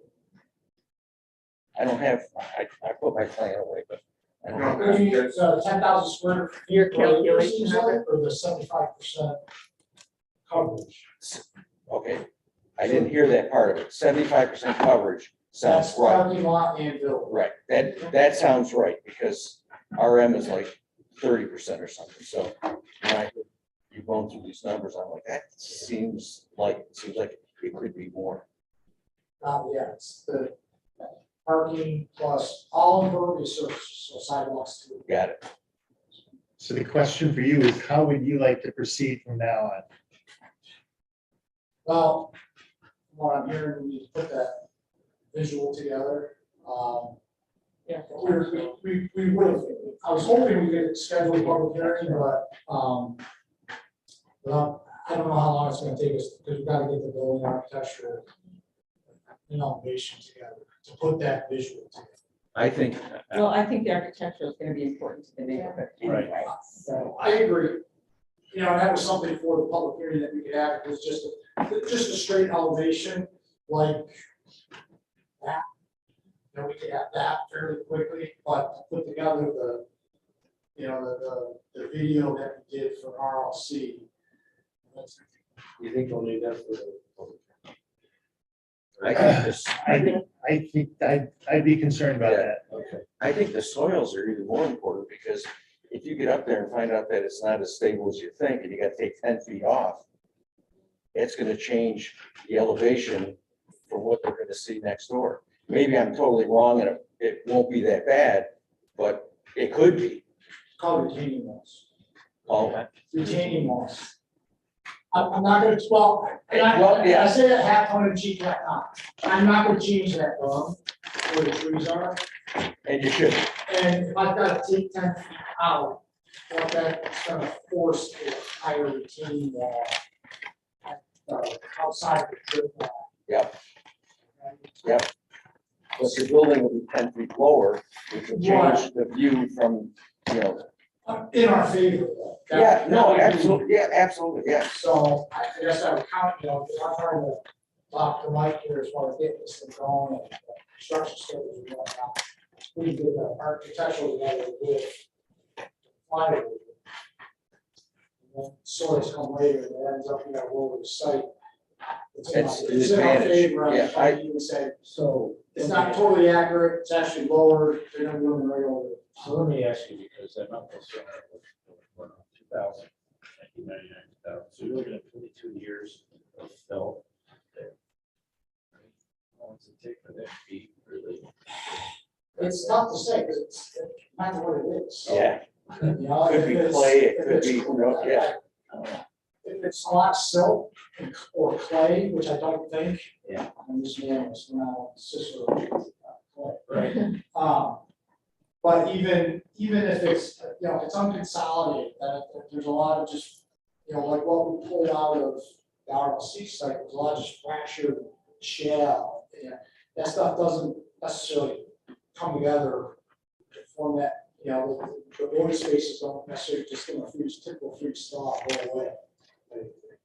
I don't have, I put my plan away, but I don't have. What do you use, 10,000 square feet? Your per acre calculation seems of like, or the 75% coverage? Okay, I didn't hear that part of it. 75% coverage sounds That's right. parking lot and building. Right, that sounds right, because RM is like 30% or something, so when you're going through these numbers, I'm like, that seems like it could be more. Yeah, it's the parking plus all impervious surfaces, so sidewalks too. Got it. So the question for you is, how would you like to proceed from now on? Well, from what I'm hearing, we need to put that visual together. We would have, I was hoping we could schedule a public hearing, but, well, I don't know how long it's gonna take us, because we've got to get the building architecture and elevation together to put that visual together. I think, Well, I think the architecture is gonna be important to the neighborhood Right. anyway, so. I agree. You know, that was something for the public hearing that we could have, it was just a straight elevation, like that. You know, we could have that fairly quickly, but to put together the, you know, the video that we did for RLC. You think we'll need that for the? I think this, I think I'd be concerned about that. Okay. I think the soils are even more important, because if you get up there and find out that it's not as stable as you think, and you gotta take 10 feet off, it's gonna change the elevation from what they're gonna see next door. Maybe I'm totally wrong and it won't be that bad, but it could be. It's called retaining walls. Oh, Retaining walls. I'm not gonna, well, Well, yeah. I say that half tongue in cheek, half not. I'm not gonna change that berm where the trees are. and you should. And if I've got to take 10 feet out, well, that's gonna force a higher retaining wall outside the drip wall. Yep. Yep. But your building will be 10 feet lower, which will change the view from, In our favor. though. Yeah, no, That would be- absolutely, yeah, absolutely, yeah. So I guess I would count, because I'm trying to talk to Mike here as far as getting this thing going and construction schedules and whatnot. We did the architectural together with plywood. And then soils come later, and it ends up in that roll of the site. It's in our- It's an it's in our advantage, favor, yeah, I even say, So. it's not totally accurate, it's actually lower, they're gonna go right over it. So let me ask you, because I'm not concerned with 2000, 1999, 2000. So you're looking at 22 years of fill there. How long does it take for that to be really? It's tough to say, because it's not what it is. Yeah, You know, could be if it's- clay, it if could it's- be, yeah. if it's not silt or clay, which I don't think. Yeah. I'm just being honest, now, sister. Clay. Right. But even if it's, it's unconsolidated, then there's a lot of just, like what we pulled out of the RLC site, there's a lot of just fractured shell. Yeah, that stuff doesn't necessarily come together to form that, the void spaces don't necessarily just typical freeze thaw go away.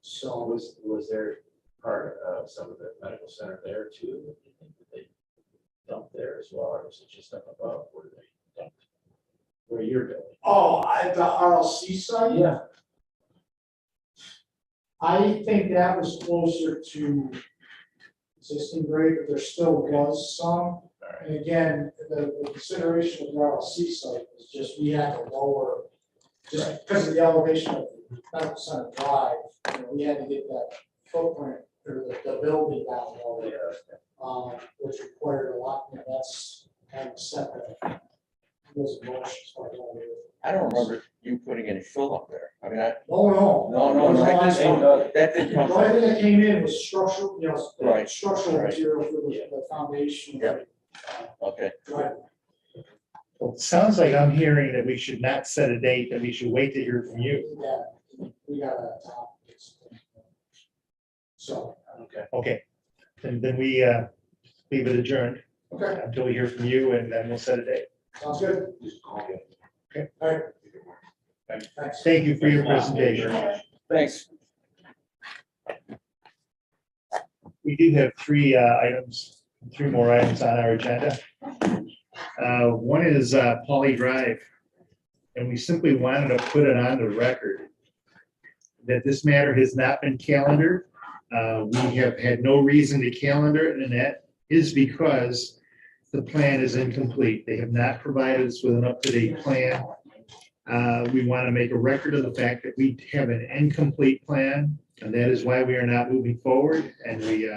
So Was there part of some of the medical center there too? Do you think that they dumped there as well, or was it just up above where they dumped? Where you're building? at the RLC site? Yeah. I think that was closer to existing grade, but there still was some. And again, the consideration of the RLC site was just, we had to lower, just because of the elevation of the medical center drive, we had to get that footprint or the building down lower. Which required a lot, that's kind of setback. Those motions, I don't remember you putting any fill up there. I mean, No, that didn't The come. only thing that came in was structural, Right, structural right. material for the foundation. Yeah. Okay. Right. Well, it sounds like I'm hearing that we should not set a date, that we should wait to hear from you. We got a top. So. Okay, and then we leave it adjourned Okay, until we hear from you, and then we'll set a date. sounds good. Just call me. Okay. All right. Thanks. Thank you for your presentation. Thanks. We do have three more items on our agenda. One is Pauley Drive, and we simply wanted to put it on the record that this matter has not been calendared. We have had no reason to calendar it, and that is because the plan is incomplete. They have not provided us with an up-to-date plan. We want to make a record of the fact that we have an incomplete plan, and that is why we are not moving forward. And we,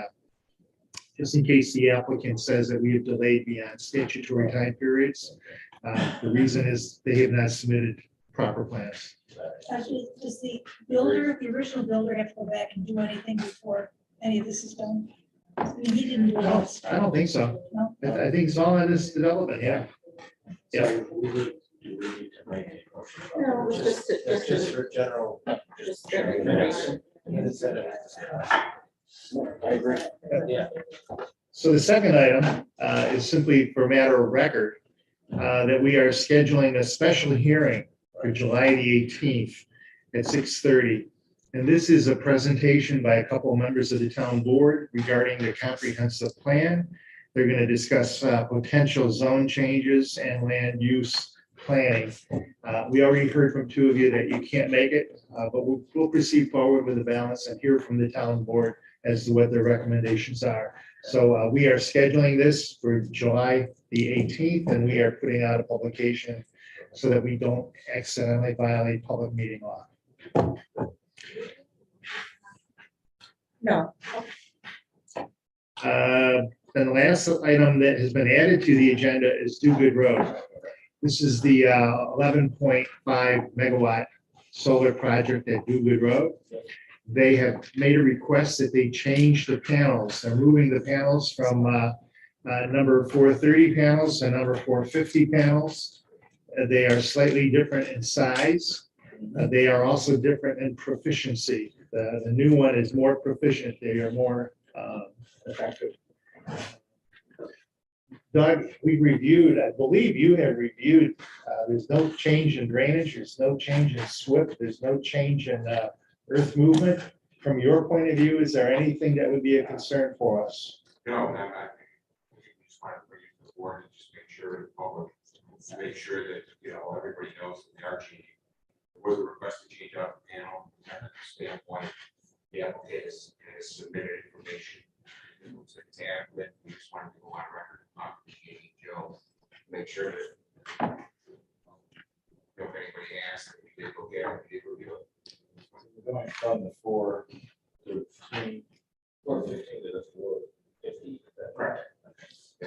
just in case the applicant says that we have delayed beyond statutory time periods, the reason is they have not submitted proper plans. Does the builder, the original builder, have to go back and do anything before any of this is done? I mean, he didn't do all No, this stuff. I don't think so. No? I think it's all in this development, yeah. Yeah. So do we need to make a motion? No, it's just, That's just for general. just information. I agree. Yeah. So the second item is simply for matter of record, that we are scheduling a special hearing for July the 18th at 6:30. And this is a presentation by a couple of members of the town board regarding the comprehensive plan. They're going to discuss potential zone changes and land use planning. We already heard from two of you that you can't make it, but we'll proceed forward with the balance and hear from the town board as to what their recommendations are. So we are scheduling this for July the 18th, and we are putting out a publication so that we don't accidentally violate public meeting law. No. And the last item that has been added to the agenda is Do Good Road. This is the 11.5 megawatt solar project at Do Good Road. They have made a request that they change the panels. They're moving the panels from number 430 panels to number 450 panels. They are slightly different in size. They are also different in proficiency. The new one is more proficient. They are more effective. Doug, we reviewed, I believe you have reviewed, there's no change in drainage, there's no change in SWIP, there's no change in earth movement. From your point of view, is there anything that would be a concern for us? No, I just want to bring it to the board and just make sure the public, to make sure that, everybody knows that they are changing. There was a request to change out the panel, from that standpoint, the applicant has submitted information. It looks like it's adequate. We just wanted to go on record, appreciating Joe, make sure that if anybody asks, that we did look at it, we did review it. We're going from the 4 to 15, 415 to the 450. Is that Correct.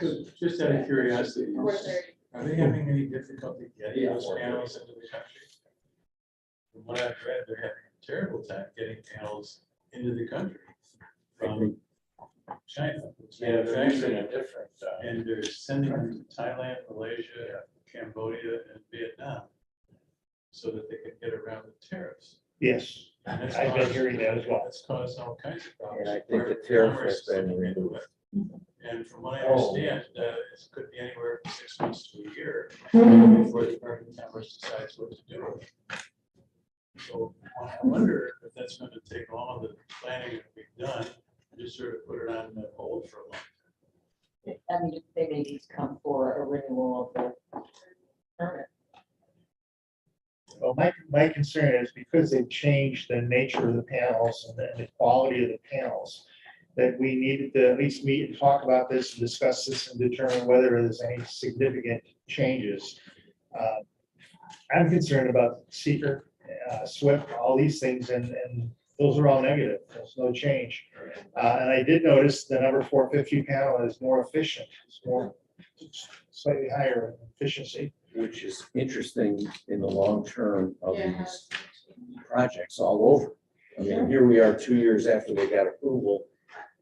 So just out of curiosity, 4:30. are they having any difficulty getting Yeah, those 4:30. panels into the country? From what I've read, they're having a terrible time getting panels into the country from China. It's Yeah, they're using manufactured, a different, and they're sending them to Thailand, Malaysia, Cambodia, and Vietnam so that they can get around the tariffs. Yes, And that's I've been caused- hearing that as well. That's caused all kinds of problems. And I think the Our tariff commerce has been is looking into removed. it. And from what I Oh. understand, it could be anywhere from 6 months to a year before the Department of Commerce decides what to do with it. So I wonder if that's going to take all of the planning that we've done and just sort of put it on hold for a long. I mean, they may need to come for a renewal of the permit. Well, my concern is because they've changed the nature of the panels and the quality of the panels, that we needed to at least meet and talk about this and discuss this and determine whether there's any significant changes. I'm concerned about seeker, SWIFT, all these things, and those are all negative. There's no change. And I did notice the number 450 panel is more efficient. It's more slightly higher efficiency. Which is interesting in the long term of Yeah. these projects all over. I mean, here we are 2 years after they got approval,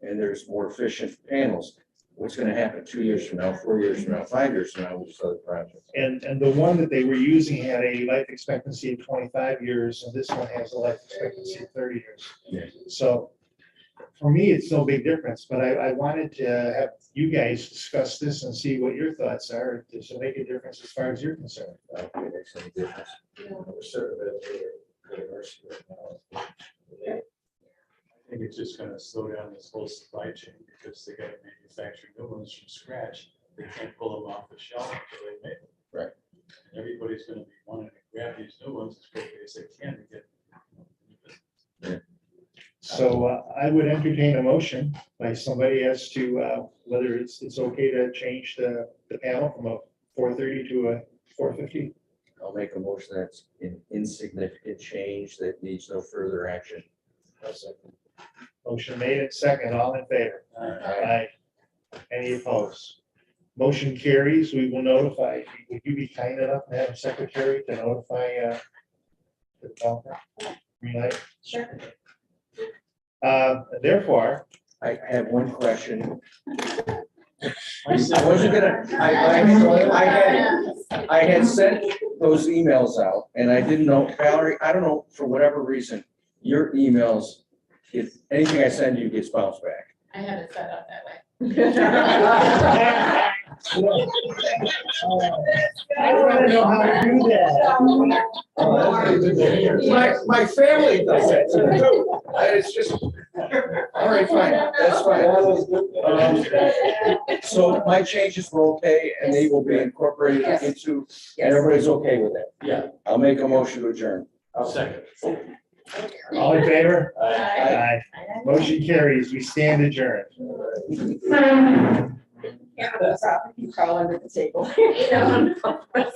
and there's more efficient panels. What's gonna happen 2 years from now, 4 years from now, 5 years from now with this other project? And the one that they were using had a life expectancy of 25 years, and this one has a life expectancy of 30 years. Yeah. So for me, it's no big difference, but I wanted to have you guys discuss this and see what your thoughts are. Does it make a difference as far as you're concerned? I don't think it makes any difference. we're sort of at the university right now. I think it's just going to slow down this whole supply chain because they got to manufacture new ones from scratch. They can't pull them off the shelf until they make them. Right. And everybody's going to be wanting to grab these new ones as quickly as they can to get. So I would entertain a motion by somebody as to whether it's okay to change the panel from a 430 to a 450. I'll make a motion that's an insignificant change that needs no further action. Motion made and second, all in favor? Aye. Any opposed? Motion carries. We will notify. Would you be kind enough to have a secretary to notify the developer? Green light? Sure. Therefore, I have one question. I I wasn't gonna, I had sent those emails out and I didn't know, Valerie, I don't know, for whatever reason, your emails, if anything I send you gets bounced back. I have it set up that way. I don't know how to do that. My family does that too. It's just, all right, fine, that's fine. So my changes were okay and they will be incorporated into, and everybody's okay with that? Yeah. I'll make a motion to adjourn. I'll second. All in favor? Aye. Aye. Motion carries. We stand adjourned. You crawl under the table.